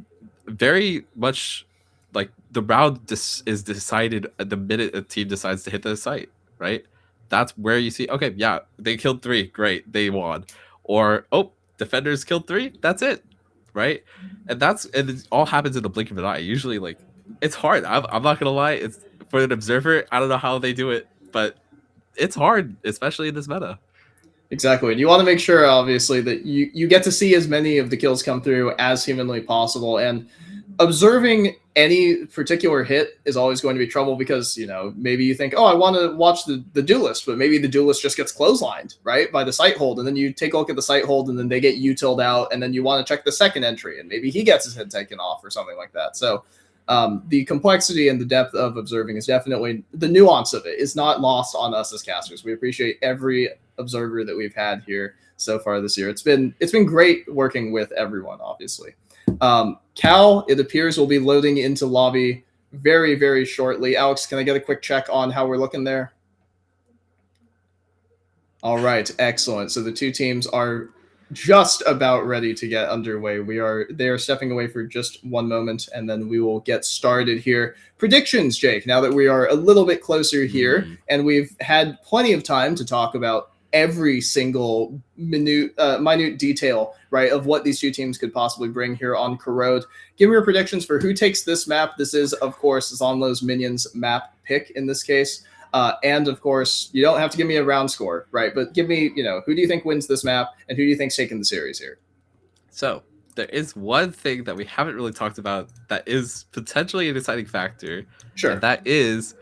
very much, like, the round is decided the minute a team decides to hit the site, right? That's where you see, okay, yeah, they killed 3, great, they won. Or, oh, defenders killed 3, that's it, right? And it all happens in the blink of an eye. Usually, like, it's hard. I'm not gonna lie. It's for an observer. I don't know how they do it, but it's hard, especially in this meta. Exactly. And you want to make sure, obviously, that you get to see as many of the kills come through as humanly possible. And observing any particular hit is always going to be trouble because, maybe you think, oh, I want to watch the duelist, but maybe the duelist just gets clotheslined, right, by the site hold. And then you take a look at the site hold and then they get utiled out. And then you want to check the second entry and maybe he gets his head taken off or something like that. So the complexity and the depth of observing is definitely, the nuance of it is not lost on us as casters. We appreciate every observer that we've had here so far this year. It's been great working with everyone, obviously. Cal, it appears, will be loading into lobby very, very shortly. Alex, can I get a quick check on how we're looking there? All right, excellent. So the two teams are just about ready to get underway. They are stepping away for just one moment, and then we will get started here. Predictions, Jake, now that we are a little bit closer here, and we've had plenty of time to talk about every single minute detail, right, of what these two teams could possibly bring here on Corrode. Give me your predictions for who takes this map. This is, of course, Zeonlo's Minions map pick in this case. And of course, you don't have to give me a round score, right? But give me, who do you think wins this map, and who do you think's taking the series here? So there is one thing that we haven't really talked about that is potentially a deciding factor, Sure. and that is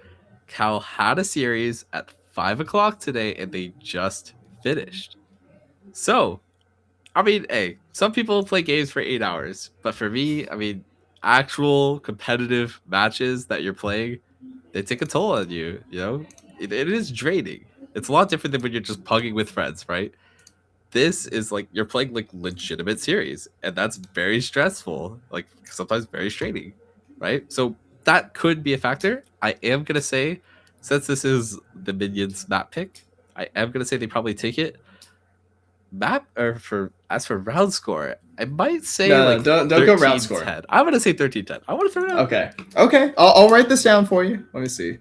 Cal had a series at 5 o'clock today, and they just finished. So, I mean, hey, some people play games for 8 hours, but for me, I mean, actual competitive matches that you're playing, they take a toll on you. You know, it is draining. It's a lot different than when you're just pugging with friends, right? This is like you're playing like legitimate series, and that's very stressful, like sometimes very straining, right? So that could be a factor. I am gonna say, since this is the minions map pick, I am gonna say they probably take it. Map or for as for round score, I might say No, like don't go round score. 13-10. I'm gonna say 13-10. I want to throw it out. Okay. I'll write this down for you. Let me see.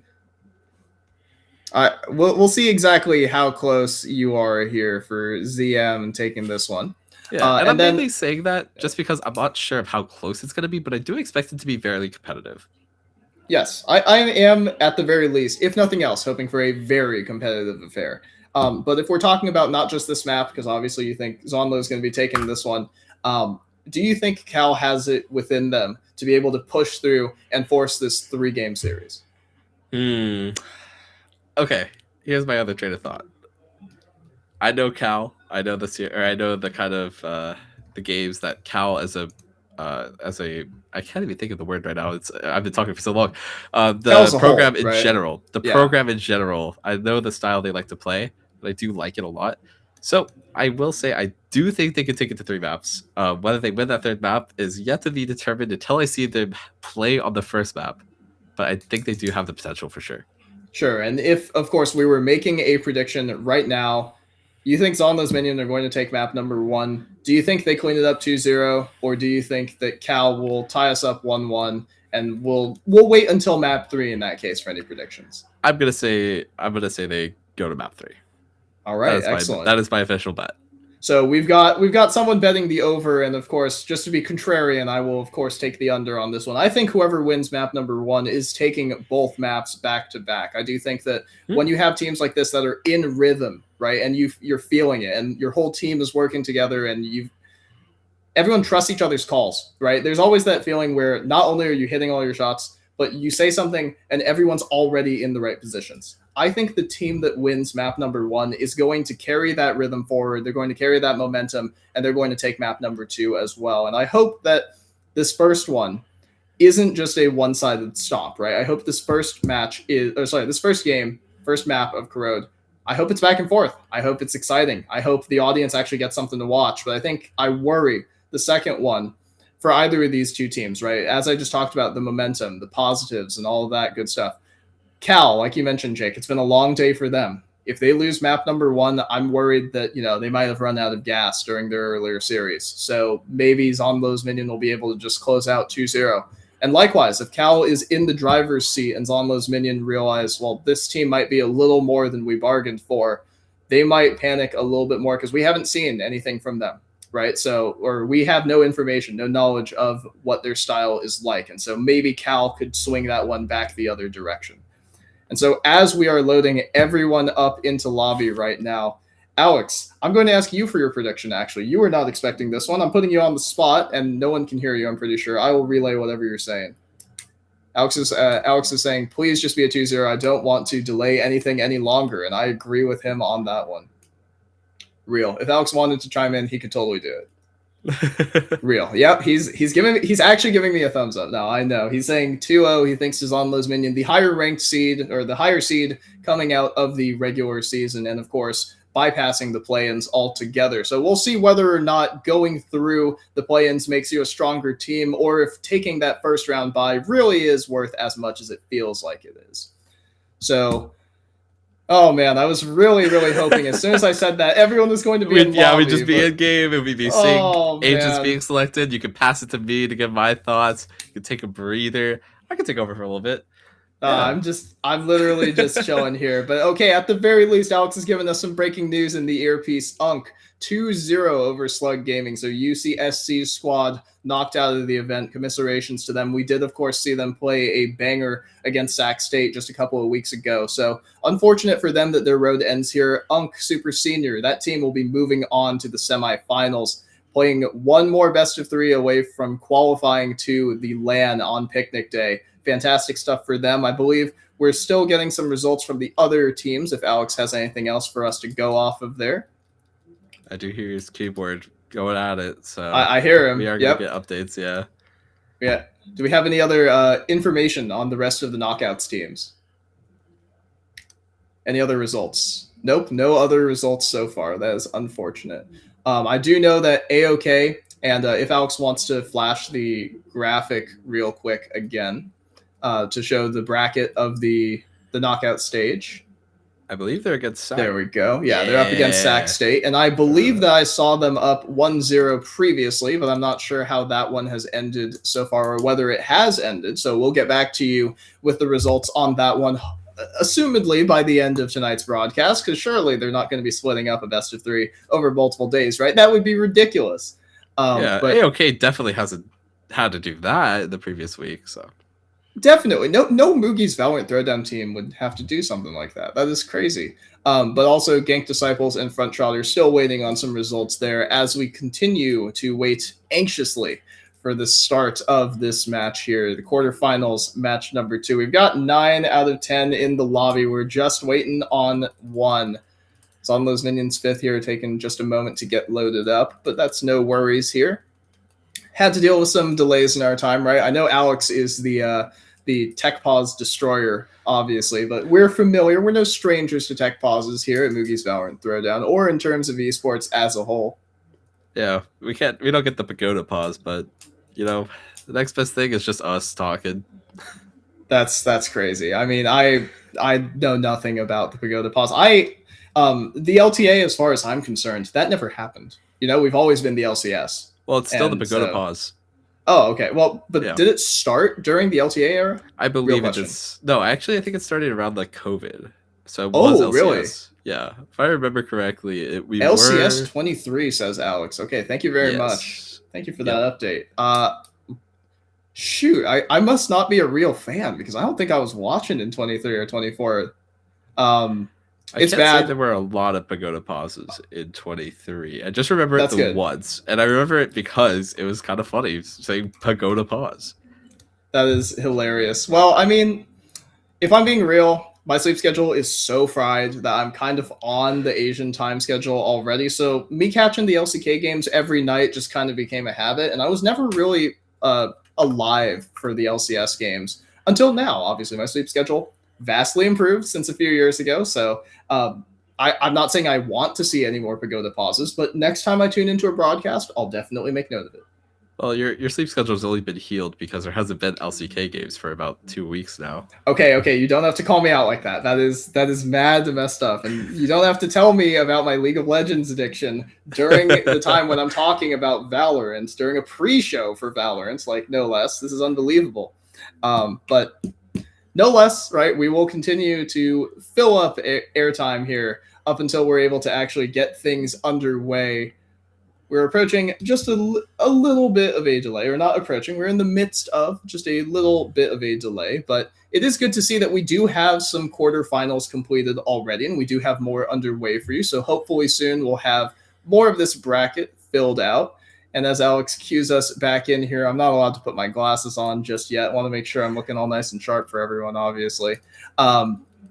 We'll see exactly how close you are here for ZM taking this one. Yeah, and I'm mainly saying that just because I'm not sure of how close it's going to be, but I do expect it to be very competitive. Yes, I am at the very least, if nothing else, hoping for a very competitive affair. But if we're talking about not just this map, because obviously you think Zeonlo is going to be taking this one, do you think Cal has it within them to be able to push through and force this 3-game series? Okay, here's my other train of thought. I know Cal. I know the kind of the games that Cal as a I can't even think of the word right now. I've been talking for so long. The program in general. The program in general. I know the style they like to play, but I do like it a lot. So I will say I do think they can take it to 3 maps. Whether they win that 3rd map is yet to be determined until I see them play on the 1st map. But I think they do have the potential for sure. Sure, and if, of course, we were making a prediction right now, you think Zeonlo's minion are going to take map number 1. Do you think they clean it up 2-0, or do you think that Cal will tie us up 1-1, and we'll wait until map 3 in that case for any predictions? I'm gonna say they go to map 3. All right, excellent. That is my official bet. So we've got someone betting the over, and of course, just to be contrarian, I will of course take the under on this one. I think whoever wins map number 1 is taking both maps back to back. I do think that when you have teams like this that are in rhythm, right, and you're feeling it, and your whole team is working together, and everyone trusts each other's calls, right? There's always that feeling where not only are you hitting all your shots, but you say something and everyone's already in the right positions. I think the team that wins map number 1 is going to carry that rhythm forward. They're going to carry that momentum, and they're going to take map number 2 as well. And I hope that this first one isn't just a one-sided stomp, right? I hope this first game, first map of Corrode, I hope it's back and forth. I hope it's exciting. I hope the audience actually gets something to watch. But I worry the second one for either of these two teams, right? As I just talked about, the momentum, the positives, and all of that good stuff. Cal, like you mentioned, Jake, it's been a long day for them. If they lose map number 1, I'm worried that, they might have run out of gas during their earlier series. So maybe Zeonlo's minion will be able to just close out 2-0. And likewise, if Cal is in the driver's seat and Zeonlo's minion realize, well, this team might be a little more than we bargained for, they might panic a little bit more because we haven't seen anything from them, right? Or we have no information, no knowledge of what their style is like. And so maybe Cal could swing that one back the other direction. And so as we are loading everyone up into lobby right now, Alex, I'm going to ask you for your prediction, actually. You were not expecting this one. I'm putting you on the spot, and no one can hear you, I'm pretty sure. I will relay whatever you're saying. Alex is saying, please just be a 2-0. I don't want to delay anything any longer, and I agree with him on that one. Real. If Alex wanted to chime in, he could totally do it. Real. Yep, he's actually giving me a thumbs up now. I know. He's saying 2-0. He thinks Zeonlo's minion, the higher ranked seed, or the higher seed coming out of the regular season, and of course, bypassing the play-ins altogether. So we'll see whether or not going through the play-ins makes you a stronger team, or if taking that first round bye really is worth as much as it feels like it is. So, oh man, I was really, really hoping as soon as I said that, everyone was going to be in lobby. Yeah, we'd just be in game, and we'd be seeing agents being selected. You could pass it to me to give my thoughts. You could take a breather. I could take over for a little bit. Yeah. I'm literally just chilling here. But okay, at the very least, Alex has given us some breaking news in the earpiece. 2-0 over Slug Gaming. So UCSC's squad knocked out of the event. Commiserations to them. We did, of course, see them play a banger against Sac State just a couple of weeks ago. So unfortunate for them that their road ends here. Super Senior, that team will be moving on to the semifinals, playing one more best of 3 away from qualifying to the LAN on Picnic Day. Fantastic stuff for them. I believe we're still getting some results from the other teams, if Alex has anything else for us to go off of there. I do hear his keyboard going at it, so I hear him. We are going to get updates, yeah. Yeah. Do we have any other information on the rest of the knockouts teams? Any other results? Nope, no other results so far. That is unfortunate. I do know that AOK, and if Alex wants to flash the graphic real quick again to show the bracket of the knockout stage. I believe they're against Sac. There we go. Yeah, they're up against Sac State. And I believe that I saw them up 1-0 previously, but I'm not sure how that one has ended so far or whether it has ended. So we'll get back to you with the results on that one, assumedly by the end of tonight's broadcast, because surely they're not going to be splitting up a best of 3 over multiple days, right? That would be ridiculous. Yeah, but AOK definitely hasn't had to do that the previous week, so... Definitely. No Moogie's Valorant Throwdown team would have to do something like that. That is crazy. But also Gank Disciples and Front Trotter still waiting on some results there as we continue to wait anxiously for the start of this match here, the quarterfinals match number 2. We've got 9 out of 10 in the lobby. We're just waiting on 1. Zeonlo's Minions 5th here, taking just a moment to get loaded up, but that's no worries here. Had to deal with some delays in our time, right? I know Alex is the tech pause destroyer, obviously, but we're familiar. We're no strangers to tech pauses here at Moogie's Valorant Throwdown, or in terms of esports as a whole. Yeah, we don't get the pagoda pause, but the next best thing is just us talking. That's crazy. I mean, I know nothing about the pagoda pause. The LTA, as far as I'm concerned, that never happened. We've always been the LCS. Well, it's still the pagoda pause. Oh, okay. Well, but did it start during the LTA era? I believe it is. No, actually, I think it started around like COVID. So it was LCS. Really? Yeah. If I remember correctly, LCS 23 says Alex. Okay, thank you very much. Thank you for that update. Shoot, I must not be a real fan because I don't think I was watching in 23 or 24. It's bad. Say there were a lot of pagoda pauses in 23. I just remember it once, and I remember it because it was kind of funny saying pagoda pause. That is hilarious. Well, I mean, if I'm being real, my sleep schedule is so fried that I'm kind of on the Asian time schedule already. So me catching the LCK games every night just kind of became a habit, and I was never really alive for the LCS games until now. Obviously, my sleep schedule vastly improved since a few years ago. So I'm not saying I want to see any more pagoda pauses, but next time I tune into a broadcast, I'll definitely make note of it. Well, your sleep schedule's only been healed because there hasn't been LCK games for about 2 weeks now. Okay, you don't have to call me out like that. That is mad messed up, and you don't have to tell me about my League of Legends addiction during the time when I'm talking about Valorant, during a pre-show for Valorant, like no less. This is unbelievable. But no less, right? We will continue to fill up airtime here up until we're able to actually get things underway. We're approaching just a little bit of a delay, or not approaching. We're in the midst of just a little bit of a delay, but it is good to see that we do have some quarterfinals completed already, and we do have more underway for you. So hopefully soon we'll have more of this bracket filled out. And as Alex cues us back in here, I'm not allowed to put my glasses on just yet. I want to make sure I'm looking all nice and sharp for everyone, obviously.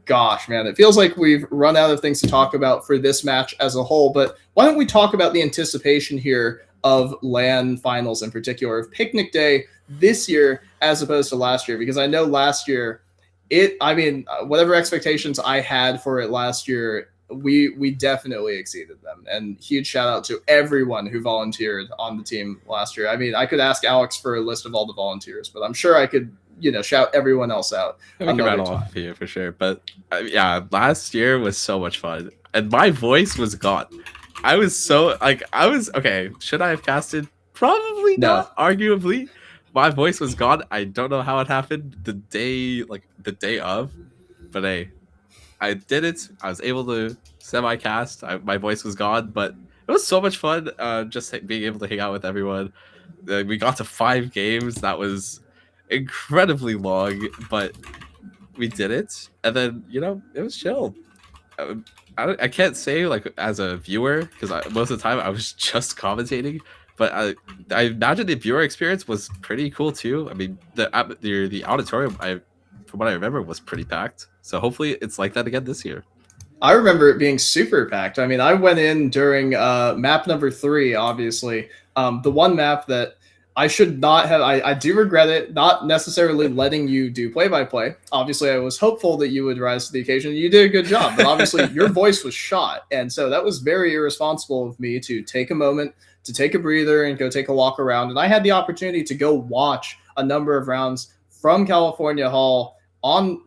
Gosh, man, it feels like we've run out of things to talk about for this match as a whole. But why don't we talk about the anticipation here of LAN finals in particular, of Picnic Day this year as opposed to last year? Because I know last year, whatever expectations I had for it last year, we definitely exceeded them. And huge shout out to everyone who volunteered on the team last year. I mean, I could ask Alex for a list of all the volunteers, but I'm sure I could, shout everyone else out. We can rattle off here for sure. But last year was so much fun. And my voice was gone. Okay, should I have casted? Probably not, arguably. my voice was gone. I don't know how it happened the day of, but hey, I did it. I was able to semi-cast. My voice was gone, but it was so much fun. Just being able to hang out with everyone. We got to 5 games. That was incredibly long, but we did it. And then it was chill. I can't say like as a viewer because most of the time I was just commentating, but I imagine the viewer experience was pretty cool too. I mean, the auditorium, from what I remember, was pretty packed. So hopefully it's like that again this year. I remember it being super packed. I mean, I went in during map number 3, obviously. The one map that I should not have, I do regret it, not necessarily letting you do play-by-play. Obviously, I was hopeful that you would rise to the occasion. You did a good job, but obviously your voice was shot. And so that was very irresponsible of me to take a moment, to take a breather and go take a walk around. And I had the opportunity to go watch a number of rounds from California Hall on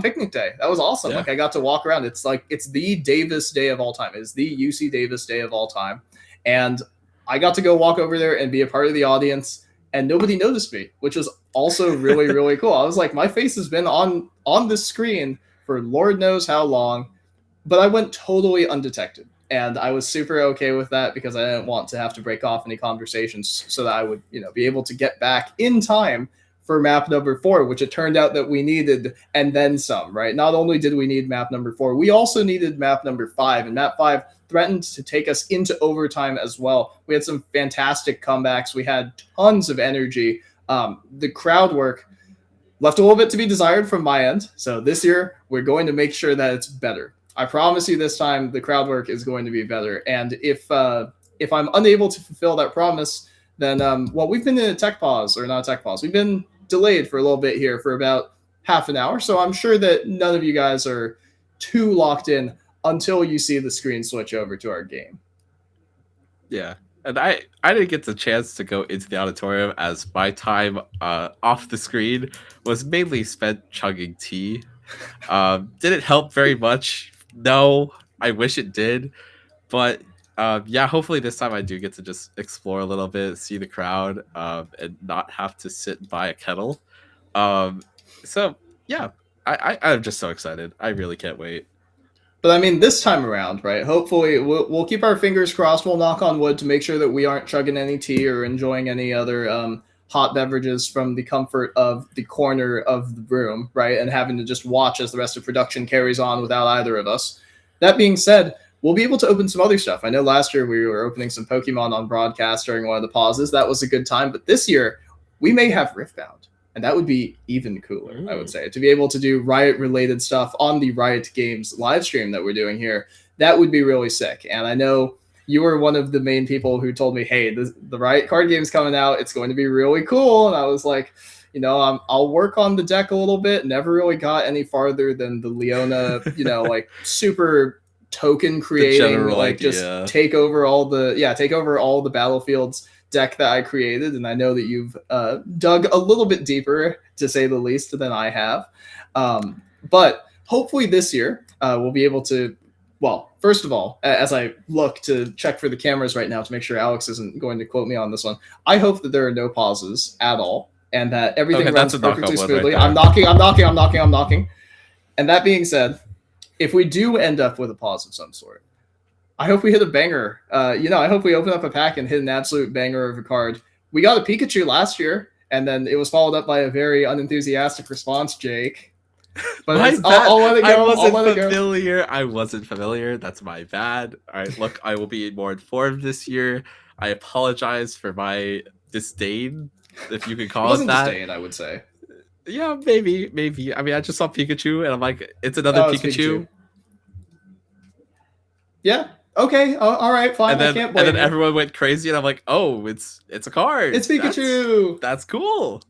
picnic day. That was awesome. Yeah. Like I got to walk around. It's the Davis day of all time. It's the UC Davis day of all time. And I got to go walk over there and be a part of the audience, and nobody noticed me, which was also really, really cool. I was like, my face has been on this screen for Lord knows how long, but I went totally undetected. And I was super okay with that because I didn't want to have to break off any conversations so that I would, be able to get back in time for map number 4, which it turned out that we needed, and then some, right? Not only did we need map number 4, we also needed map number 5, and map 5 threatened to take us into overtime as well. We had some fantastic comebacks. We had tons of energy. The crowd work left a little bit to be desired from my end. So this year, we're going to make sure that it's better. I promise you this time, the crowd work is going to be better. And if I'm unable to fulfill that promise, then, we've been in a tech pause, or not a tech pause. We've been delayed for a little bit here for about half an hour. So I'm sure that none of you guys are too locked in until you see the screen switch over to our game. Yeah. And I didn't get the chance to go into the auditorium as my time off the screen was mainly spent chugging tea. Didn't help very much. No, I wish it did. But hopefully this time I do get to just explore a little bit, see the crowd, and not have to sit by a kettle. So yeah, I'm just so excited. I really can't wait. But I mean, this time around, right? Hopefully, we'll keep our fingers crossed. We'll knock on wood to make sure that we aren't chugging any tea or enjoying any other hot beverages from the comfort of the corner of the room, right? And having to just watch as the rest of production carries on without either of us. That being said, we'll be able to open some other stuff. I know last year we were opening some Pokemon on broadcast during one of the pauses. That was a good time. But this year, we may have Riftbound. And that would be even cooler, I would say. To be able to do Riot-related stuff on the Riot Games live stream that we're doing here, that would be really sick. And I know you were one of the main people who told me, hey, the Riot card game's coming out. It's going to be really cool. And I was like, I'll work on the deck a little bit. Never really got any farther than the Leona, like super token creating, like idea. Just take over all the battlefields deck that I created, and I know that you've dug a little bit deeper, to say the least, than I have. But hopefully this year we'll be able to, well, first of all, as I look to check for the cameras right now to make sure Alex isn't going to quote me on this one, I hope that there are no pauses at all and that everything runs perfectly smoothly. Right, I'm knocking. And that being said, if we do end up with a pause of some sort, I hope we hit a banger. I hope we open up a pack and hit an absolute banger of a card. We got a Pikachu last year, and then it was followed up by a very unenthusiastic response, Jake. But I'll let it go. I wasn't familiar. That's my bad. All right, look, I will be more informed this year. I apologize for my disdain, if you could call it that. Disdain, I would say. Yeah, maybe. I mean, I just saw Pikachu, and I'm like, it's another Pikachu. Yeah. Okay. All right. Fine. I can't blame and then everyone went crazy, and I'm like, oh, it's a card. It's Pikachu. That's cool.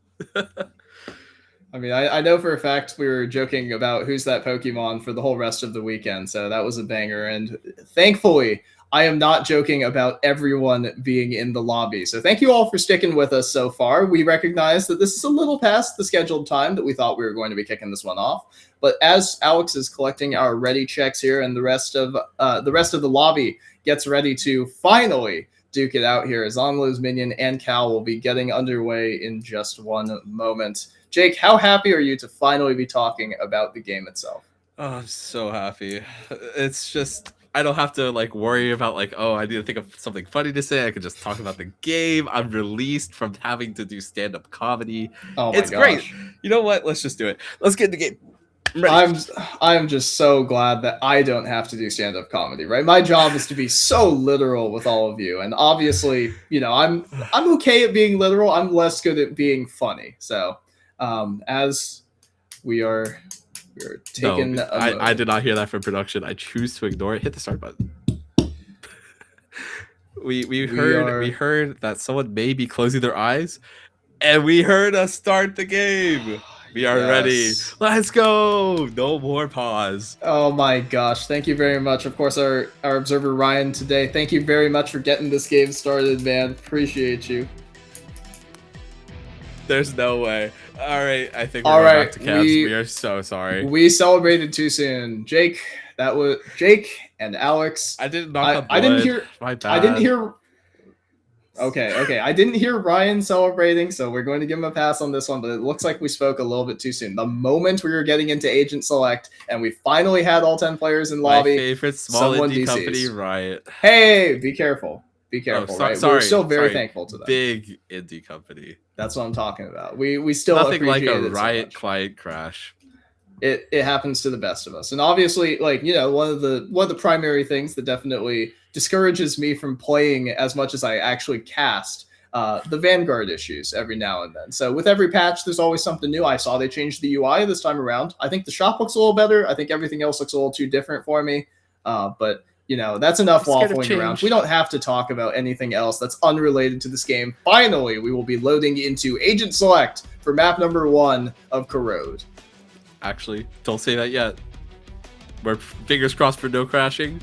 I mean, I know for a fact we were joking about who's that Pokemon for the whole rest of the weekend, so that was a banger. And thankfully, I am not joking about everyone being in the lobby. So thank you all for sticking with us so far. We recognize that this is a little past the scheduled time that we thought we were going to be kicking this one off. But as Alex is collecting our ready checks here and the rest of the lobby gets ready to finally duke it out here as Zeonlo's minion and Cal will be getting underway in just one moment. Jake, how happy are you to finally be talking about the game itself? Oh, I'm so happy. It's just I don't have to like worry about like, oh, I need to think of something funny to say. I can just talk about the game. I'm released from having to do stand-up comedy. Oh my It's gosh. great. You know what? Let's just do it. Let's get in the game. I'm just so glad that I don't have to do stand-up comedy, right? My job is to be so literal with all of you, and obviously, you know, I'm okay at being literal. I'm less good at being funny. So, as we're taking. No, I did not hear that from production. I choose to ignore it. Hit the start button. We heard that someone may be closing their eyes, and we heard us start the game. We are ready. Let's go. No more pause. Oh my gosh. Thank you very much. Of course, our observer Ryan today. Thank you very much for getting this game started, man. Appreciate you. There's no way. All right. I think we're back to Cavs. We are so sorry. We celebrated too soon. Jake, that was Jake and Alex. I didn't knock on blood. I didn't hear. My bad. I didn't hear. Okay. I didn't hear Ryan celebrating, so we're going to give him a pass on this one, but it looks like we spoke a little bit too soon. The moment we were getting into Agent Select and we finally had all 10 players in lobby, my favorite small indie company, Riot. Hey, be careful. Be careful, right? Sorry, we're still very thankful to them. Big indie company. That's what I'm talking about. We still nothing like a Riot so client crash. It happens to the best of us, and obviously, like, you know, one of the primary things that definitely discourages me from playing as much as I actually cast the Vanguard issues every now and then. So with every patch, there's always something new. I saw they changed the UI this time around. I think the shop looks a little better. I think everything else looks a little too different for me. But you know, that's enough waffling around. We don't have to talk about anything else that's unrelated to this game. Finally, we will be loading into Agent Select for map number 1 of Corrode. Actually, don't say that yet. We're fingers crossed for no crashing.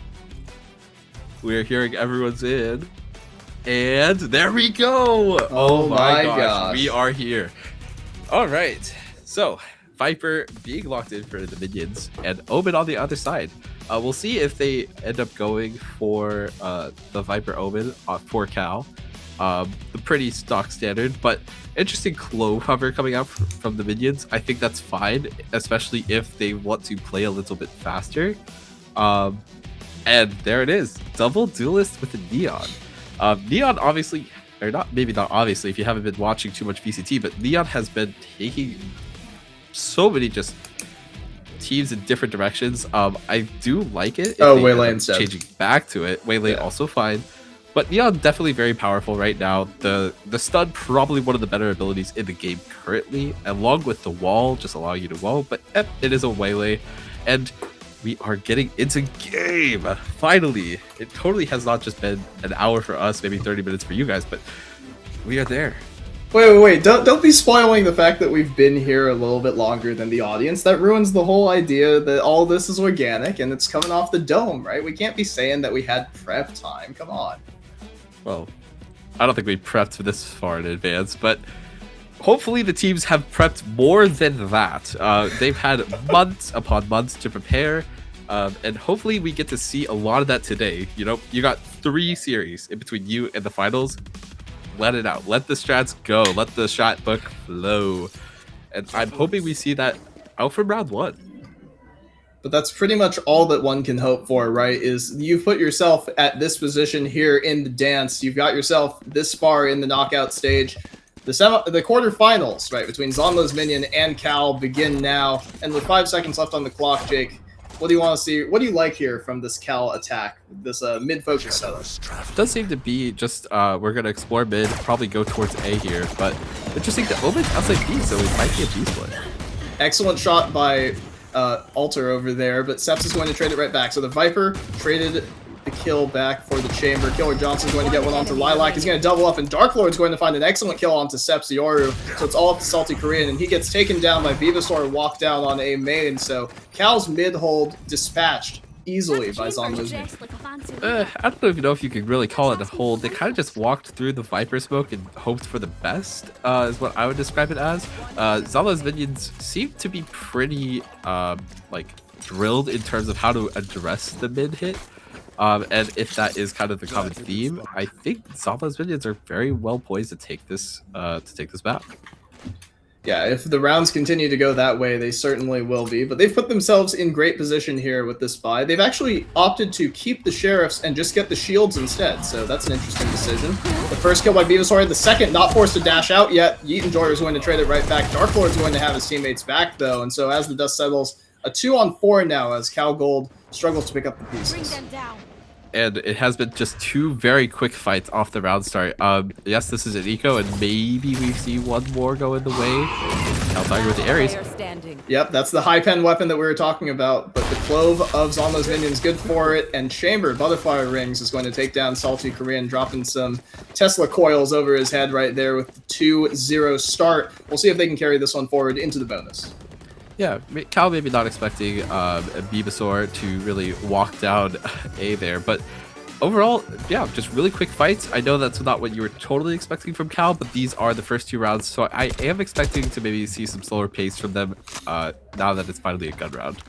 We're hearing everyone's in. And there we go. Oh my gosh. We are here. All right. So, Viper being locked in for the minions and Omen on the other side. We'll see if they end up going for the Viper Omen for Cal. The pretty stock standard, but interesting clove hover coming out from the minions. I think that's fine, especially if they want to play a little bit faster. And there it is, double duelist with a Neon. Neon obviously, or not, maybe not obviously if you haven't been watching too much VCT, but Neon has been taking so many just teams in different directions. I do like it. Waylay instead. Changing back to it. Waylay also fine. But Neon definitely very powerful right now. The stun probably one of the better abilities in the game currently, along with the wall, just allowing you to wall. But it is a Waylay, and we are getting into game. Finally, it totally has not just been an hour for us, maybe 30 minutes for you guys, but we are there. Wait! Don't be spoiling the fact that we've been here a little bit longer than the audience. That ruins the whole idea that all this is organic and it's coming off the dome, right? We can't be saying that we had prep time. Come on. Well, I don't think we prepped this far in advance, but hopefully the teams have prepped more than that. They've had months upon months to prepare, and hopefully we get to see a lot of that today. You know, you got 3 series in between you and the finals. Let it out. Let the strats go. Let the shot book flow. And I'm hoping we see that out from round 1. But that's pretty much all that one can hope for, right? Is you've put yourself at this position here in the dance. You've got yourself this far in the knockout stage. The quarterfinals, right, between Zeonlo's minion and Cal begin now. And with 5 seconds left on the clock, Jake, what do you want to see? What do you like here from this Cal attack, this mid-focus setup? It does seem to be just, we're going to explore mid, probably go towards A here. But interesting, the Omen's outside B, so it might be a B split. Excellent shot by Alter over there, but Seps is going to trade it right back. So the Viper traded the kill back for the Chamber. Killer Johnson's going to get one onto Lilac. He's going to double up, and Dark Lord's going to find an excellent kill onto Seps Yoru. So it's all up to Salty Korean, and he gets taken down by Venusaur walk down on A main. So Cal's mid-hold dispatched easily by Zeonlo's mid. I don't even know if you could really call it a hold. They kind of just walked through the Viper smoke and hoped for the best, is what I would describe it as. Zeonlo's minions seem to be pretty, like, drilled in terms of how to address the mid hit. And if that is kind of the common theme, I think Zeonlo's minions are very well poised to take this map. Yeah, if the rounds continue to go that way, they certainly will be. But they've put themselves in great position here with this buy. They've actually opted to keep the Sheriffs and just get the shields instead, so that's an interesting decision. The first kill by Venusaur, the second not forced to dash out yet. Yeet and Joy is going to trade it right back. Dark Lord's going to have his teammates back, though, and so as the dust settles, a 2-on-4 now as Cal Gold struggles to pick up the pieces. And it has been just 2 very quick fights off the round start. Yes, this is an eco, and maybe we see one more go in the way. Cal Tiger with the Ares. Yep, that's the high pen weapon that we were talking about, but the Clove of Zeonlo's minions, good for it, and Chamber, Butterfly Rings, is going to take down Salty Korean, dropping some Tesla coils over his head right there with the 2-0 start. We'll see if they can carry this one forward into the bonus. Yeah, Cal maybe not expecting Venusaur to really walk down A there, but overall, yeah, just really quick fights. I know that's not what you were totally expecting from Cal, but these are the first 2 rounds, so I am expecting to maybe see some slower pace from them now that it's finally a gun round.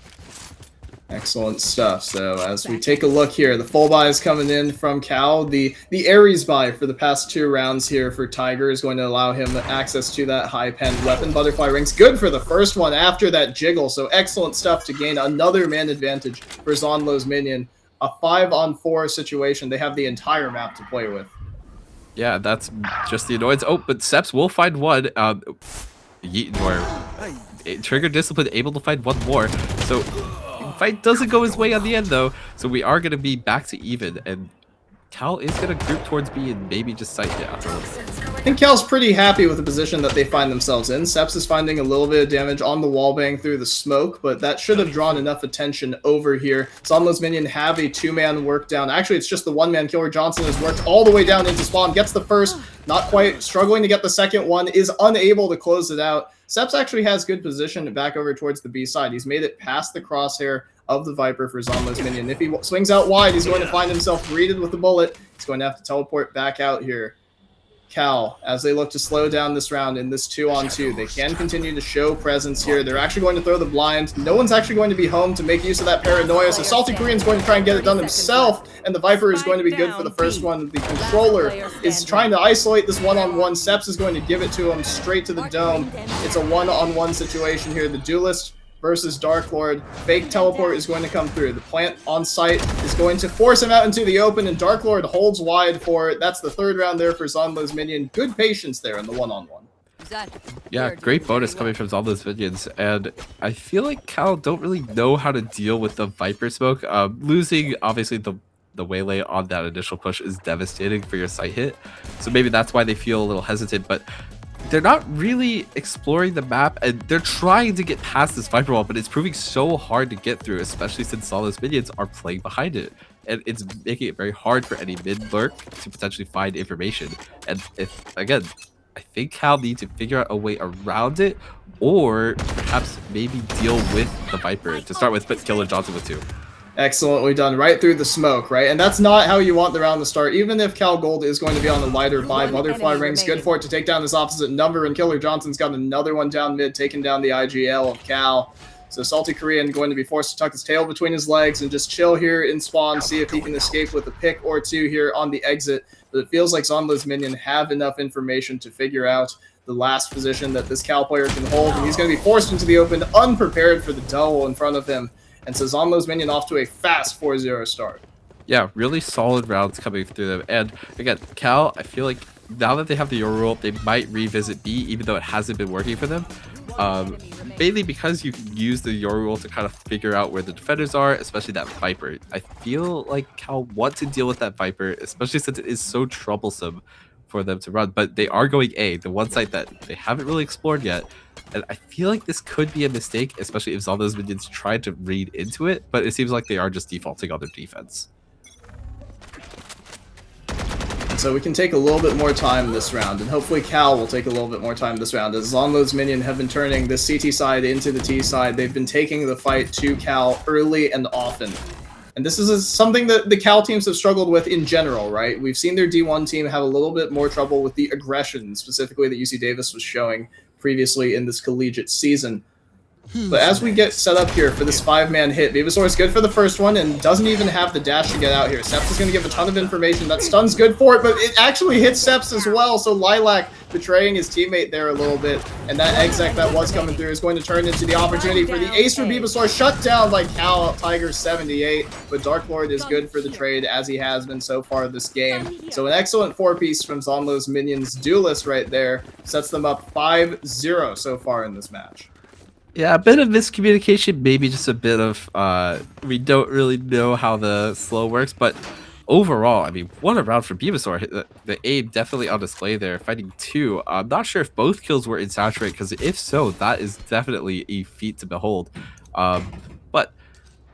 Excellent stuff. So as we take a look here, the full buy is coming in from Cal. The Ares buy for the past 2 rounds here for Tiger is going to allow him access to that high pen weapon. Butterfly Rings, good for the first one after that jiggle. So excellent stuff to gain another man advantage for Zeonlo's minion. A 5-on-4 situation. They have the entire map to play with. Yeah, that's just the annoyance. Oh, but Seps will find one. Yeet or Trigger Discipline able to find one more. So fight doesn't go his way on the end though, so we are going to be back to even, and Cal is going to group towards B and maybe just sight it out. I think Cal's pretty happy with the position that they find themselves in. Seps is finding a little bit of damage on the wallbang through the smoke, but that should have drawn enough attention over here. Zeonlo's minion have a 2-man work down. Actually, it's just the 1-man. Killer Johnson has worked all the way down into spawn, gets the first, not quite, struggling to get the second one, is unable to close it out. Seps actually has good position back over towards the B side. He's made it past the crosshair of the Viper for Zeonlo's minion. If he swings out wide, he's going to find himself greeted with a bullet. He's going to have to teleport back out here. Cal, as they look to slow down this round in this 2-on-2, they can continue to show presence here. They're actually going to throw the blind. No one's actually going to be home to make use of that paranoia, so Salty Korean's going to try and get it done himself, and the Viper is going to be good for the first one. The controller is trying to isolate this 1-on-1. Seps is going to give it to him straight to the dome. It's a 1-on-1 situation here. The Duelist versus Dark Lord. Fake teleport is going to come through. The plant on site is going to force him out into the open, and Dark Lord holds wide for it. That's the 3rd round there for Zeonlo's minion. Good patience there in the 1-on-1. Yeah, great bonus coming from Zeonlo's minions, and I feel like Cal don't really know how to deal with the Viper smoke. Losing, obviously, the waylay on that initial push is devastating for your sight hit, so maybe that's why they feel a little hesitant, but they're not really exploring the map, and they're trying to get past this Viper wall, but it's proving so hard to get through, especially since Zeonlo's minions are playing behind it. And it's making it very hard for any mid-lurk to potentially find information. And again, I think Cal needs to figure out a way around it, or perhaps maybe deal with the Viper to start with, but Killer Johnson with 2. Excellently done, right through the smoke, right? And that's not how you want the round to start. Even if Cal Gold is going to be on the lighter buy, Butterfly Rings, good for it to take down this opposite number, and Killer Johnson's got another one down mid, taking down the IGL of Cal. So Salty Korean going to be forced to tuck his tail between his legs and just chill here in spawn, see if he can escape with a pick or 2 here on the exit. But it feels like Zeonlo's minion have enough information to figure out the last position that this Cal player can hold, and he's going to be forced into the open, unprepared for the double in front of him. And so Zeonlo's minion off to a fast 4-0 start. Yeah, really solid rounds coming through them. And again, Cal, I feel like now that they have the Euro rule, they might revisit B, even though it hasn't been working for them. Mainly because you can use the Euro rule to kind of figure out where the defenders are, especially that Viper. I feel like Cal wants to deal with that Viper, especially since it is so troublesome for them to run. But they are going A, the one site that they haven't really explored yet. And I feel like this could be a mistake, especially if Zeonlo's minions tried to read into it, but it seems like they are just defaulting on their defense. And so we can take a little bit more time this round, and hopefully Cal will take a little bit more time this round, as Zeonlo's minion have been turning the CT side into the T side. They've been taking the fight to Cal early and often. And this is something that the Cal teams have struggled with in general, right? We've seen their D1 team have a little bit more trouble with the aggression, specifically that UC Davis was showing previously in this collegiate season. But as we get set up here for this 5-man hit, Venusaur is good for the first one and doesn't even have the dash to get out here. Seps is going to give a ton of information. That stun's good for it, but it actually hits Seps as well. So Lilac betraying his teammate there a little bit. And that exec that was coming through is going to turn into the opportunity for the ace for Venusaur. Shut down by Cal Tiger 78. But Dark Lord is good for the trade as he has been so far this game. So an excellent 4-piece from Zeonlo's minions. Duelist right there sets them up 5-0 so far in this match. Yeah, a bit of miscommunication, maybe just a bit of we don't really know how the slow works, but overall, I mean, what a round for Venusaur. The aim definitely on display there, fighting 2. I'm not sure if both kills were in saturate, because if so, that is definitely a feat to behold.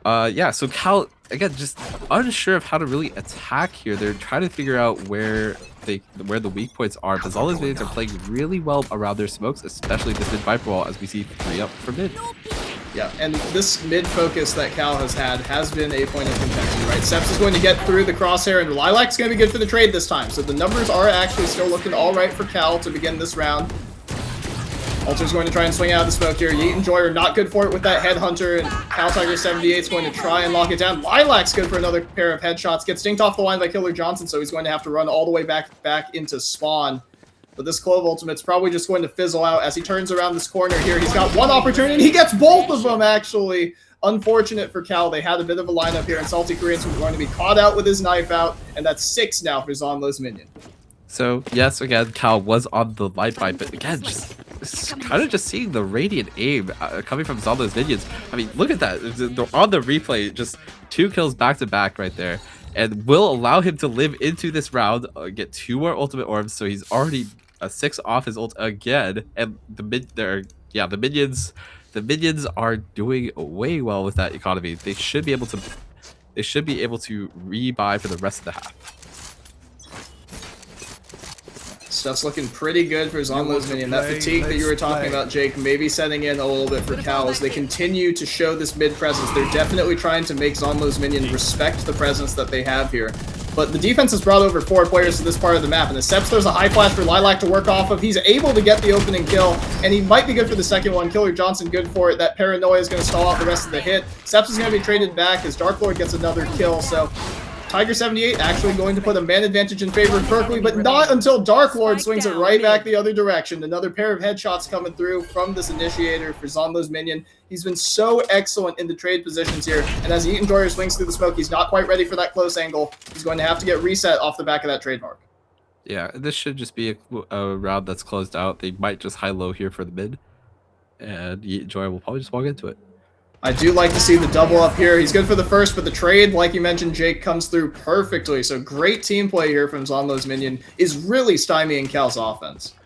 Yeah, so Cal, again, just unsure of how to really attack here. They're trying to figure out where the weak points are, because all these minions are playing really well around their smokes, especially this mid Viper Wall, as we see 3 up for mid. Yeah, and this mid focus that Cal has been a point of contention, right? Seps is going to get through the crosshair, and Lilac's going to be good for the trade this time. So the numbers are actually still looking all right for Cal to begin this round. Alter's going to try and swing out of the smoke here. Yeet and Joy are not good for it with that Headhunter, and Cal Tiger 78 is going to try and lock it down. Lilac's good for another pair of headshots. Gets dinked off the line by Killer Johnson, so he's going to have to run all the way back into spawn. But this Clove Ultimate's probably just going to fizzle out as he turns around this corner here. He's got one opportunity, and he gets both of them, actually. Unfortunate for Cal. They had a bit of a lineup here, and Salty Koreans were going to be caught out with his knife out, and that's 6 now for Zeonlo's minion. So, yes, again, Cal was on the light bite, but again, just kind of just seeing the radiant aim coming from Zeonlo's minions. I mean, look at that. They're on the replay, just 2 kills back-to-back right there, and will allow him to live into this round, get 2 more ultimate orbs, so he's already 6 off his ult again, and the minions are doing way well with that economy. They should be able to rebuy for the rest of the half. Stuff's looking pretty good for Zeonlo's minion. That fatigue that you were talking about, Jake, maybe setting in a little bit for Cal as they continue to show this mid presence. They're definitely trying to make Zeonlo's minion respect the presence that they have here. But the defense has brought over 4 players to this part of the map, and as Seps throws a high flash for Lilac to work off of, he's able to get the opening kill, and he might be good for the second one. Killer Johnson good for it. That Paranoia is going to stall out the rest of the hit. Seps is going to be traded back as Dark Lord gets another kill, so Tiger 78 actually going to put a man advantage in favor of Berkeley, but not until Dark Lord swings it right back the other direction. Another pair of headshots coming through from this initiator for Zeonlo's minion. He's been so excellent in the trade positions here, and as Yeet Enjoyer swings through the smoke, he's not quite ready for that close angle. He's going to have to get reset off the back of that trademark. Yeah, this should just be a round that's closed out. They might just high-low here for the mid, and Yeet Enjoyer will probably just walk into it. I do like to see the double up here. He's good for the first, but the trade, like you mentioned, Jake, comes through perfectly. So great team play here from Zeonlo's minion is really stymieing Cal's offense.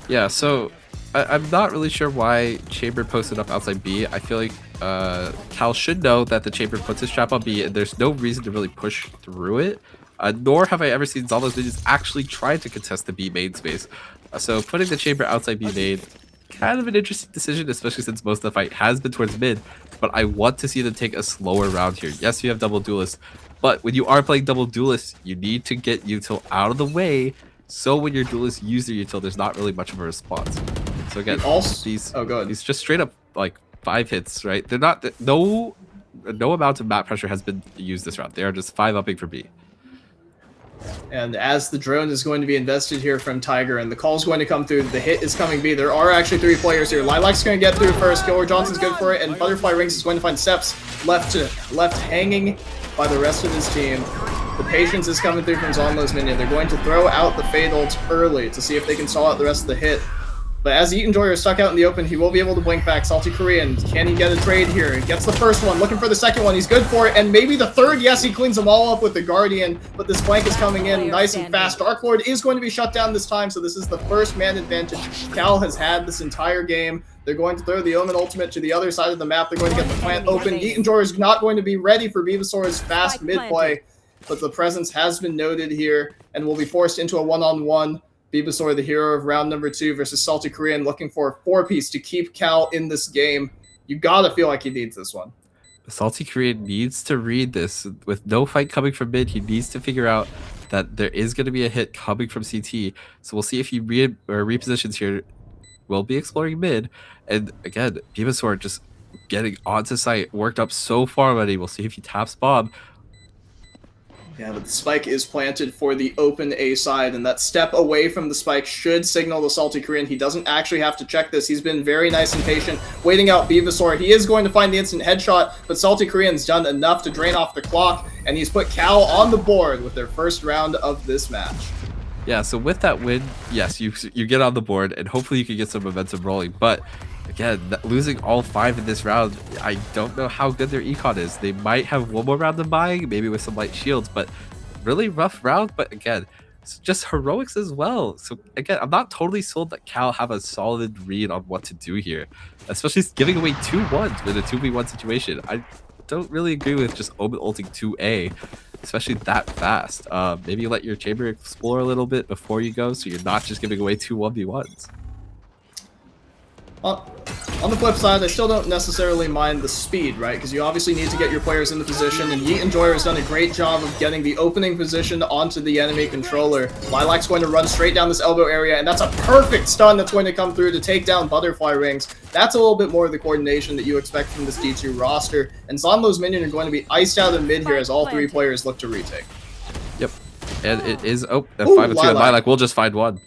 Yeah, so I'm not really sure why Chamber posted up outside B. I feel like Cal should know that the Chamber puts his trap on B, and there's no reason to really push through it. Nor have I ever seen Zeonlo's minions actually try to contest the B main space. So putting the Chamber outside B main, kind of an interesting decision, especially since most of the fight has been towards mid, but I want to see them take a slower round here. Yes, you have double duelist, but when you are playing double duelist, you need to get util out of the way, so when your duelist use their util, there's not really much of a response. So again, these just straight up like 5 hits, right? They're not, no amount of map pressure has been used this round. They are just 5-upping for B. And as the drone is going to be invested here from Tiger, and the call is going to come through, the hit is coming B. There are actually 3 players here. Lilac's going to get through first. Killer Johnson's good for it, and Butterfly Rings is going to find Seps left hanging by the rest of his team. The patience is coming through from Zeonlo's minion. They're going to throw out the Fade ult early to see if they can stall out the rest of the hit. But as Yeet Enjoyer is stuck out in the open, he will be able to blink back. Salty Korean, can he get a trade here? He gets the first one, looking for the second one. He's good for it, and maybe the third. Yes, he cleans them all up with the Guardian, but this flank is coming in nice and fast. Dark Lord is going to be shut down this time, so this is the first man advantage Cal has had this entire game. They're going to throw the Omen ultimate to the other side of the map. They're going to get the plant open. Yeet Enjoyer is not going to be ready for Venusaur's fast mid-play, but the presence has been noted here and will be forced into a one-on-one. Venusaur, the hero of round number 2 versus Salty Korean, looking for a 4-piece to keep Cal in this game. You gotta feel like he needs this one. Salty Korean needs to read this. With no fight coming from mid, he needs to figure out that there is going to be a hit coming from CT. So we'll see if he repositions here. We'll be exploring mid. And again, Venusaur just getting onto site, worked up so far already. We'll see if he taps Bob. Yeah, but the spike is planted for the open A side, and that step away from the spike should signal the Salty Korean. He doesn't actually have to check this. He's been very nice and patient, waiting out Venusaur. He is going to find the instant headshot, but Salty Korean's done enough to drain off the clock, and he's put Cal on the board with their first round of this match. Yeah, so with that win, yes, you get on the board, and hopefully you can get some momentum rolling. But again, losing all 5 in this round, I don't know how good their econ is. They might have one more round of buying, maybe with some light shields, but really rough round. But again, it's just heroics as well. So again, I'm not totally sold that Cal have a solid read on what to do here, especially giving away 2-1s with a 2v1 situation. I don't really agree with just Omen ulting 2A, especially that fast. Maybe let your chamber explore a little bit before you go, so you're not just giving away 2 1v1s. On the flip side, I still don't necessarily mind the speed, right? Because you obviously need to get your players in the position, and Yeet Enjoyer has done a great job of getting the opening position onto the enemy controller. Lilac's going to run straight down this elbow area, and that's a perfect stun that's going to come through to take down Butterfly Rings. That's a little bit more of the coordination that you expect from this D2 roster, and Zeonlo's minion are going to be iced out in mid here as all 3 players look to retake. Yep, and it is, a 5-2, and Lilac will just find 1.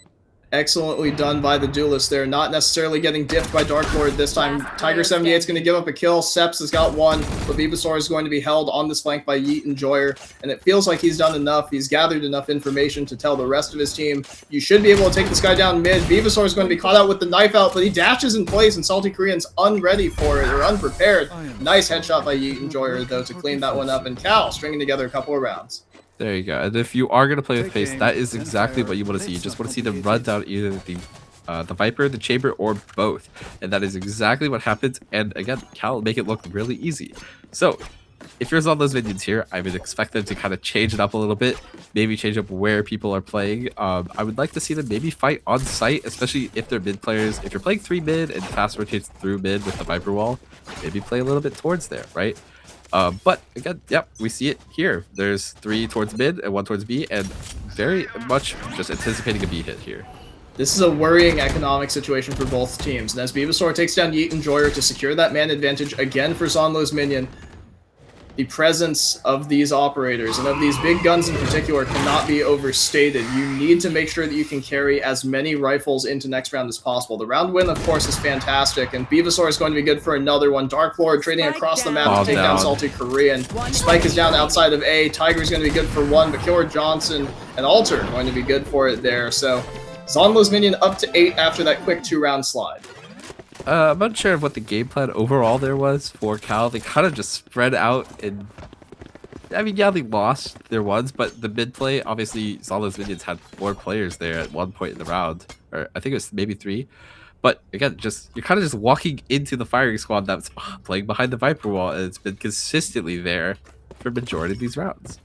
Excellently done by the duelist there. Not necessarily getting diffed by Dark Lord this time. Tiger78 is going to give up a kill. Seps has got 1, but Venusaur is going to be held on this flank by Yeet Enjoyer, and it feels like he's done enough. He's gathered enough information to tell the rest of his team, you should be able to take this guy down mid. Venusaur is going to be caught out with the knife out, but he dashes in place, and Salty Korean's unready for it, or unprepared. Nice headshot by Yeet Enjoyer, though, to clean that one up, and Cal stringing together a couple of rounds. There you go. And if you are going to play with pace, that is exactly what you want to see. You just want to see them run down either the Viper, the Chamber, or both. And that is exactly what happens. And again, Cal will make it look really easy. So if you're on those minions here, I would expect them to kind of change it up a little bit. Maybe change up where people are playing. I would like to see them maybe fight on site, especially if they're mid players. If you're playing 3 mid and fast rotates through mid with the Viper wall, maybe play a little bit towards there, right? But again, yep, we see it here. There's 3 towards mid and 1 towards B, and very much just anticipating a B hit here. This is a worrying economic situation for both teams, and as Venusaur takes down Yeet Enjoyer to secure that man advantage again for Zeonlo's minion, the presence of these operators, and of these big guns in particular, cannot be overstated. You need to make sure that you can carry as many rifles into next round as possible. The round win, of course, is fantastic, and Venusaur is going to be good for another one. Dark Lord trading across the map to take down Salty Korean. Spike is down outside of A. Tiger is going to be good for 1, but Killer Johnson and Alter are going to be good for it there. So Zeonlo's minion up to 8 after that quick 2-round slide. I'm unsure of what the game plan overall there was for Cal. They kind of just spread out, and I mean, yeah, they lost their ones, but the mid play, obviously, Zeonlo's minions had 4 players there at one point in the round, or I think it was maybe 3. But again, you're kind of just walking into the firing squad that's playing behind the Viper wall, and it's been consistently there for the majority of these rounds.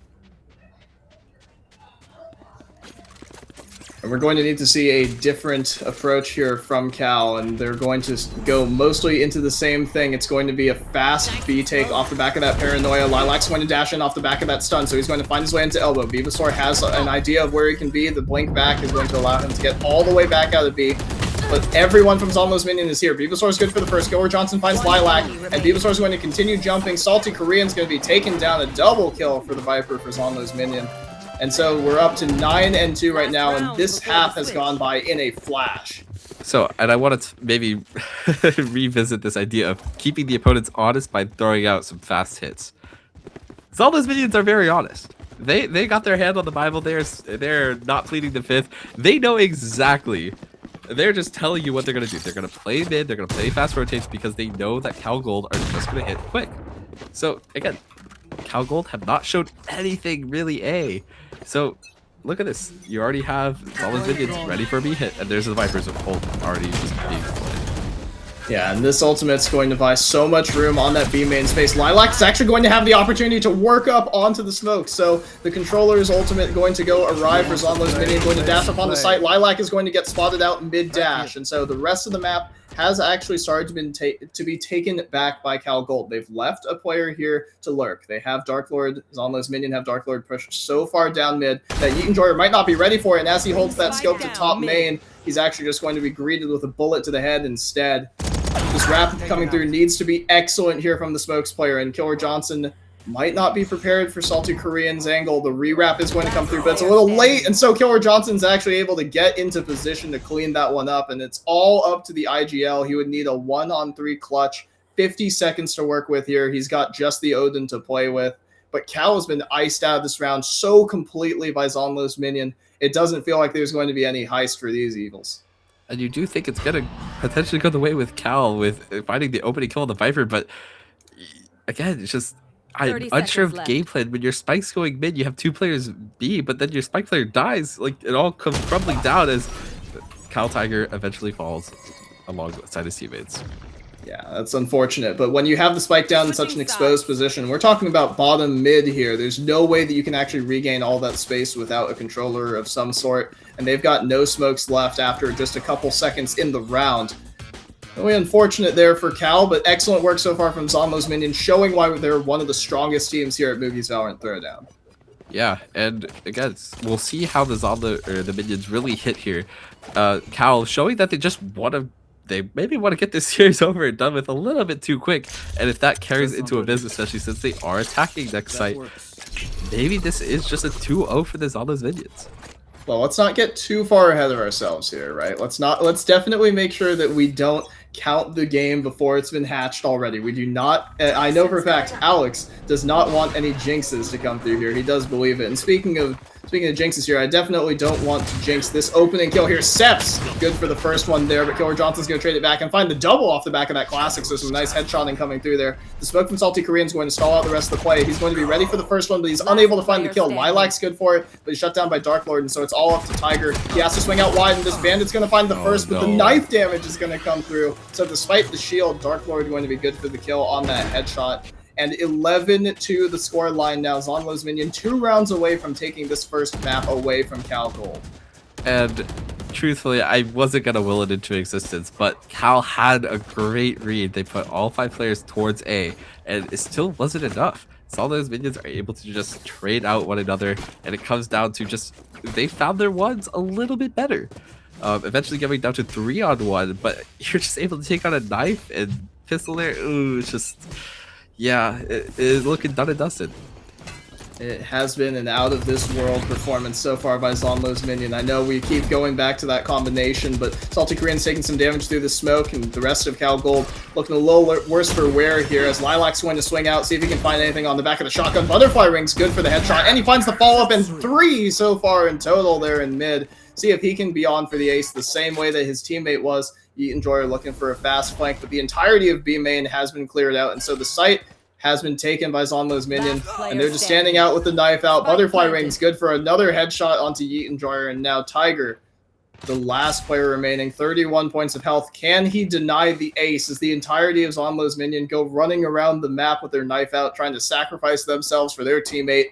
And we're going to need to see a different approach here from Cal, and they're going to go mostly into the same thing. It's going to be a fast B take off the back of that Paranoia. Lilac's going to dash in off the back of that stun, so he's going to find his way into elbow. Venusaur has an idea of where he can be. The blink back is going to allow him to get all the way back out of B. But everyone from Zeonlo's minion is here. Venusaur is good for the first kill, where Johnson finds Lilac, and Venusaur is going to continue jumping. Salty Korean's going to be taking down a double kill for the Viper for Zeonlo's minion. And so we're up to 9-2 right now, and this half has gone by in a flash. So, and I want to maybe revisit this idea of keeping the opponents honest by throwing out some fast hits. Zeonlo's minions are very honest. They got their hand on the Bible. They're not pleading the fifth. They know exactly. They're just telling you what they're going to do. They're going to play mid. They're going to play fast rotates because they know that Cal Gold are just going to hit quick. So, again, Cal Gold have not showed anything really A. So, look at this. You already have Zeonlo's minions ready for a B hit, and there's the Vipers of ult already just being played. Yeah, and this ultimate's going to buy so much room on that B main space. Lilac is actually going to have the opportunity to work up onto the smoke, so the controller's ultimate going to go arrive for Zeonlo's minion, going to dash up on the site. Lilac is going to get spotted out mid-dash, and so the rest of the map has actually started to be taken back by Cal Gold. They've left a player here to lurk. They have Dark Lord, Zeonlo's minion have Dark Lord pushed so far down mid that Yeet Enjoyer might not be ready for it, and as he holds that scope to top main, he's actually just going to be greeted with a bullet to the head instead. This wrap coming through needs to be excellent here from the Smokes player, and Killer Johnson might not be prepared for Salty Korean's angle. The re-wrap is going to come through, but it's a little late, and so Killer Johnson's actually able to get into position to clean that one up, and it's all up to the IGL. He would need a 1-on-3 clutch, 50 seconds to work with here. He's got just the Odin to play with, but Cal has been iced out of this round so completely by Zeonlo's minion. It doesn't feel like there's going to be any heist for these Evils. And you do think it's going to potentially go the way with Cal with finding the opening kill on the Viper, but again, it's just, I'm unsure of the game plan. When your spike's going mid, you have 2 players B, but then your spike player dies. Like, it all comes crumbling down as Cal Tiger eventually falls alongside his teammates. Yeah, that's unfortunate, but when you have the spike down in such an exposed position, we're talking about bottom mid here. There's no way that you can actually regain all that space without a controller of some sort, and they've got no smokes left after just a couple seconds in the round. Really unfortunate there for Cal, but excellent work so far from Zeonlo's minions, showing why they're one of the strongest teams here at Moogie's VALORANT Throwdown. Yeah, and again, we'll see how the Zeonlo or the minions really hit here. Cal showing that they maybe want to get this series over and done with a little bit too quick, and if that carries into a business, especially since they are attacking next site, maybe this is just a 2-0 for the Zeonlo's minions. Well, let's not get too far ahead of ourselves here, right? Let's definitely make sure that we don't count the game before it's been hatched already. We do not, I know for a fact, Alex does not want any jinxes to come through here. He does believe it. And speaking of jinxes here, I definitely don't want to jinx this opening kill here. Seps, good for the first one there, but Killer Johnson's going to trade it back and find the double off the back of that classic, so some nice headshotting coming through there. The smoke from Salty Korean's going to stall out the rest of the play. He's going to be ready for the first one, but he's unable to find the kill. Lilac's good for it, but he's shut down by Dark Lord, and so it's all up to Tiger. He has to swing out wide, and this Bandit's going to find the first, but the knife damage is going to come through. So despite the shield, Dark Lord going to be good for the kill on that headshot. And 11-2 the score line now. Zeonlo's minion 2 rounds away from taking this first map away from Cal Gold. And truthfully, I wasn't going to will it into existence, but Cal had a great read. They put all 5 players towards A, and it still wasn't enough. Zeonlo's minions are able to just trade out one another, and it comes down to just, they found their ones a little bit better. Eventually getting down to 3-on-1, but you're just able to take out a knife and pistol there. Ooh, it's just... yeah, it's looking done and dusted. It has been an out-of-this-world performance so far by Zeonlo's minion. I know we keep going back to that combination, but Salty Korean's taking some damage through the smoke, and the rest of Cal Gold looking a little worse for wear here as Lilac's going to swing out, see if he can find anything on the back of the shotgun. Butterfly Ring's good for the headshot, and he finds the follow-up, and 3 so far in total there in mid. See if he can be on for the ace the same way that his teammate was. Yeet looking for a fast flank, but the entirety of B main has been cleared out, and so the site has been taken by Zeonlo's minion, and they're just standing out with the knife out. Butterfly Ring's good for another headshot onto Yeet and now Tiger, the last player remaining, 31 points of health. Can he deny the ace as the entirety of Zeonlo's minion go running around the map with their knife out, trying to sacrifice themselves for their teammate?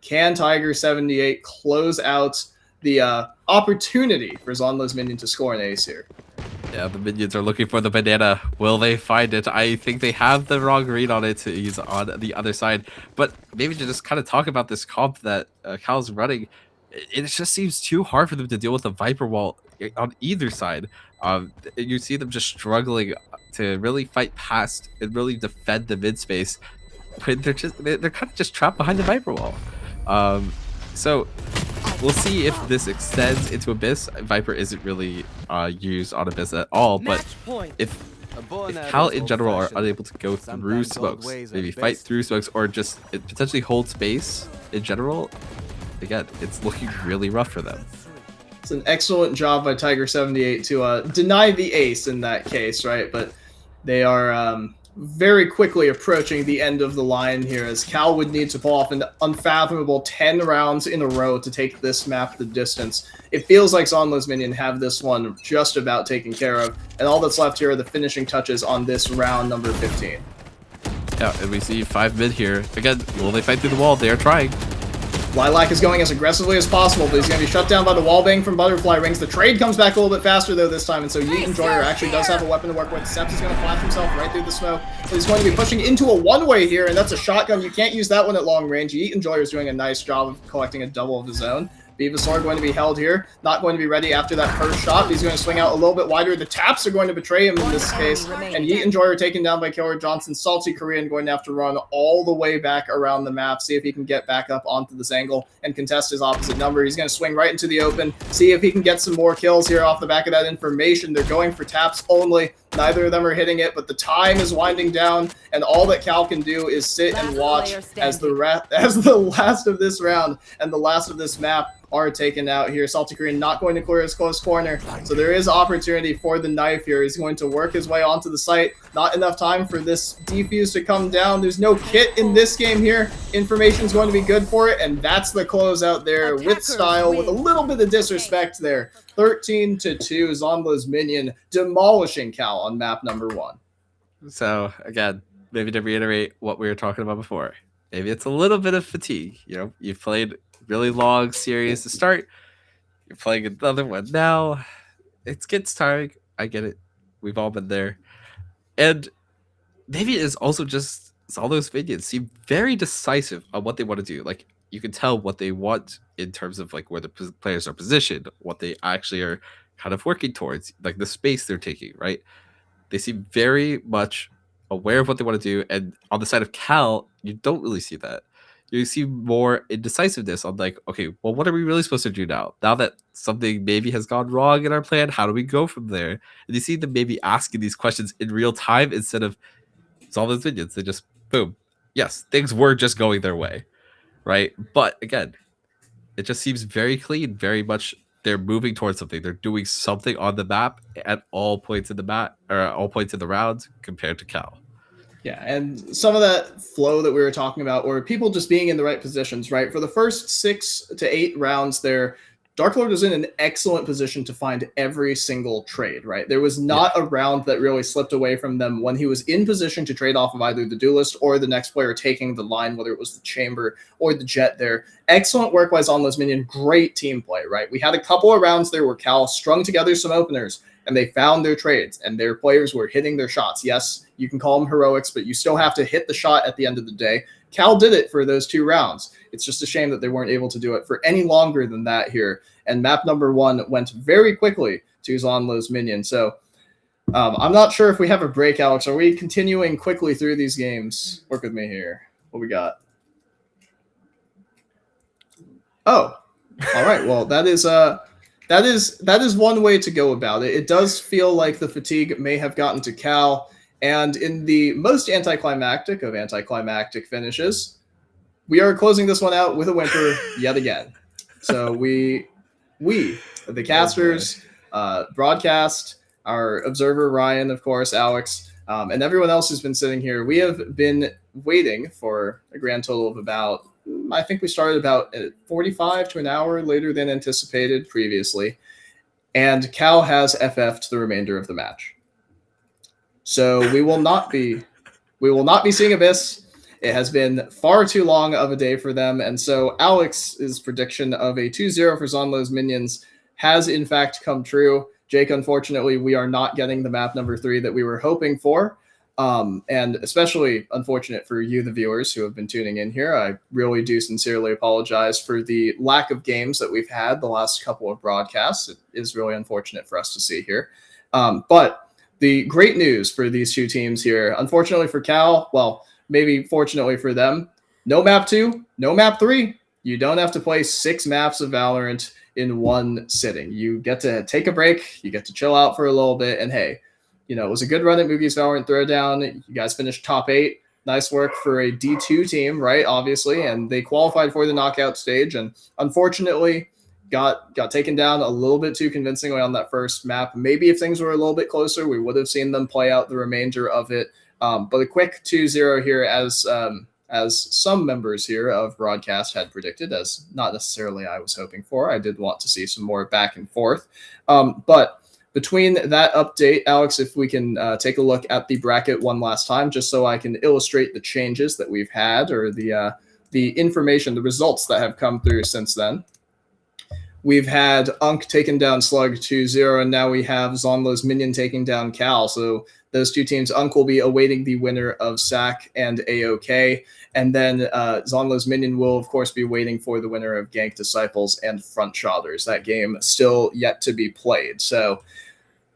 Can Tiger 78 close out the opportunity for Zeonlo's minion to score an ace here? Yeah, the minions are looking for the banana. Will they find it? I think they have the wrong read on it. He's on the other side. But maybe to just kind of talk about this comp that Cal's running, it just seems too hard for them to deal with the Viper wall on either side. You see them just struggling to really fight past and really defend the mid space. But they're kind of just trapped behind the Viper wall. So we'll see if this extends into Abyss. Viper isn't really used on Abyss at all, but if Cal in general are unable to go through smokes, maybe fight through smokes, or just potentially hold space in general, again, it's looking really rough for them. It's an excellent job by Tiger 78 to deny the ace in that case, right? But they are very quickly approaching the end of the line here, as Cal would need to pull off an unfathomable 10 rounds in a row to take this map the distance. It feels like Zeonlo's minion have this one just about taken care of, and all that's left here are the finishing touches on this round number 15. Yeah, and we see 5 mid here. Again, will they fight through the wall? They are trying. Lilac is going as aggressively as possible, but he's going to be shut down by the wallbang from Butterfly Rings. The trade comes back a little bit faster, though, this time, and so Yeet Enjoyer actually does have a weapon to work with. Seps is going to flash himself right through the smoke, so he's going to be pushing into a one-way here, and that's a shotgun. You can't use that one at long range. Yeet Enjoyer is doing a nice job of collecting a double of his own. Venusaur going to be held here, not going to be ready after that first shot. He's going to swing out a little bit wider. The taps are going to betray him in this case, and Yeet and Joy are taken down by Killer Johnson. Salty Korean going to have to run all the way back around the map, see if he can get back up onto this angle and contest his opposite number. He's going to swing right into the open, see if he can get some more kills here off the back of that information. They're going for taps only. Neither of them are hitting it, but the time is winding down, and all that Cal can do is sit and watch as the last of this round and the last of this map are taken out here. Salty Korean not going to clear his close corner, so there is opportunity for the knife here. He's going to work his way onto the site. Not enough time for this defuse to come down. There's no kit in this game here. Information's going to be good for it, and that's the closeout there with style, with a little bit of disrespect there. 13-2, Zeonlo's minion demolishing Cal on map number 1. So again, maybe to reiterate what we were talking about before, maybe it's a little bit of fatigue. You know, you've played really long series to start. You're playing another one now. It gets tiring. I get it. We've all been there. And maybe it is also just all those minions seem very decisive on what they want to do. Like, you can tell what they want in terms of like where the players are positioned, what they actually are kind of working towards, like the space they're taking, right? They seem very much aware of what they want to do. And on the side of Cal, you don't really see that. You see more indecisiveness on like, okay, well, what are we really supposed to do now? Now that something maybe has gone wrong in our plan, how do we go from there? And you see them maybe asking these questions in real time instead of solve those minions. They just, boom. Yes, things were just going their way, right? But again, it just seems very clean, very much they're moving towards something. They're doing something on the map at all points in the map, or all points in the round compared to Cal. Yeah, and some of that flow that we were talking about, or people just being in the right positions, right? For the first 6 to 8 rounds there, Dark Lord was in an excellent position to find every single trade, right? There was not a round that really slipped away from them when he was in position to trade off of either the duelist or the next player taking the line, whether it was the chamber or the jet there. Excellent work by Zeonlo's minion. Great team play, right? We had a couple of rounds there where Cal strung together some openers, and they found their trades, and their players were hitting their shots. Yes, you can call them heroics, but you still have to hit the shot at the end of the day. Cal did it for those 2 rounds. It's just a shame that they weren't able to do it for any longer than that here. And map number 1 went very quickly to Zeonlo's minion. So I'm not sure if we have a break, Alex. Are we continuing quickly through these games? Work with me here. What we got? Oh, all right. Well, that is one way to go about it. It does feel like the fatigue may have gotten to Cal. And in the most anticlimactic of anticlimactic finishes, we are closing this one out with a whimper yet again. So we, the casters, broadcast, our observer, Ryan, of course, Alex, and everyone else who's been sitting here, we have been waiting for a grand total of about, I think we started about 45 to an hour later than anticipated previously. And Cal has FF'd the remainder of the match. So we will not be seeing Abyss. It has been far too long of a day for them. And so Alex's prediction of a 2-0 for Zeonlo's minions has in fact come true. Jake, unfortunately, we are not getting the map number 3 that we were hoping for. And especially unfortunate for you, the viewers who have been tuning in here. I really do sincerely apologize for the lack of games that we've had the last couple of broadcasts. It is really unfortunate for us to see here. But the great news for these 2 teams here, unfortunately for Cal, well, maybe fortunately for them, no map 2, no map 3. You don't have to play 6 maps of Valorant in one sitting. You get to take a break, you get to chill out for a little bit, and hey, you know, it was a good run at Moogie's VALORANT Throwdown. You guys finished top 8. Nice work for a D2 team, right, obviously, and they qualified for the knockout stage, and unfortunately got taken down a little bit too convincingly on that first map. Maybe if things were a little bit closer, we would have seen them play out the remainder of it. But a quick 2-0 here, as some members here of broadcast had predicted, as not necessarily I was hoping for. I did want to see some more back and forth. But between that update, Alex, if we can take a look at the bracket one last time, just so I can illustrate the changes that we've had, or the information, the results that have come through since then. we've had Unk taking down Slug 2-0, and now we have Zeonlo's Minion taking down Cal. So those two teams, Unk will be awaiting the winner of SAC and AOK, and then Zeonlo's Minion will, of course, be waiting for the winner of Gank Disciples and Front Shotters. That game still yet to be played. So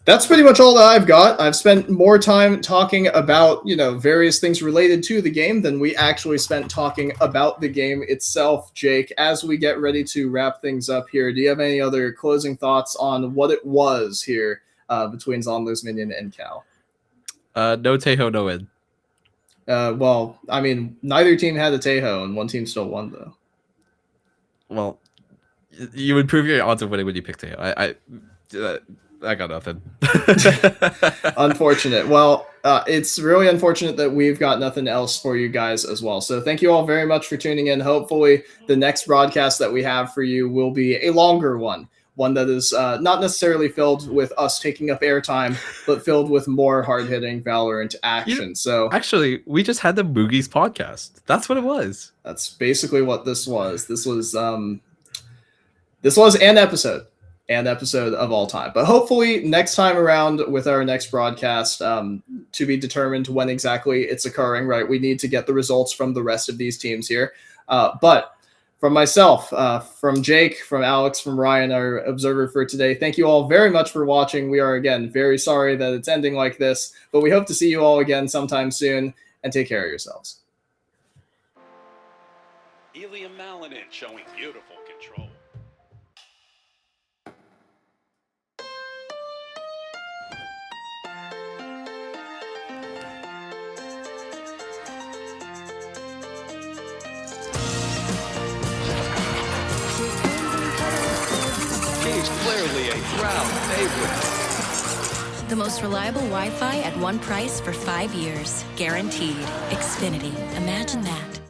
that's pretty much all that I've got. I've spent more time talking about, various things related to the game than we actually spent talking about the game itself, Jake. As we get ready to wrap things up here, do you have any other closing thoughts on what it was here between Zeonlo's Minion and Cal? No Tejo, no win. Well, I mean, neither team had a Tejo, and one team still won, though. Well, you improve your odds of winning when you pick Tejo. I got nothing. Unfortunate. Well, it's really unfortunate that we've got nothing else for you guys as well. So thank you all very much for tuning in. Hopefully the next broadcast that we have for you will be a longer one that is not necessarily filled with us taking up airtime, but filled with more hard-hitting Valorant action. So actually, we just had the Moogie's podcast. That's what it was. That's basically what this was. This was an episode. And episode of all time. But hopefully next time around with our next broadcast, to be determined when exactly it's occurring, right? We need to get the results from the rest of these teams here. But from myself, from Jake, from Alex, from Ryan, our observer for today, thank you all very much for watching. We are, again, very sorry that it's ending like this, but we hope to see you all again sometime soon, and take care of yourselves. Ilium Malinin showing beautiful control. He's clearly a crowd favorite. The most reliable Wi-Fi at one price for 5 years. Guaranteed. Xfinity. Imagine that.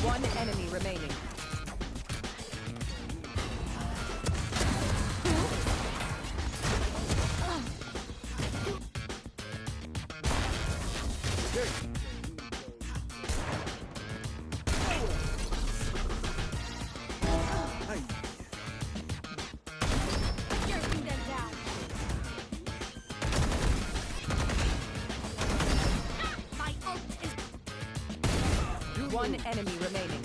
One enemy remaining. One enemy remaining.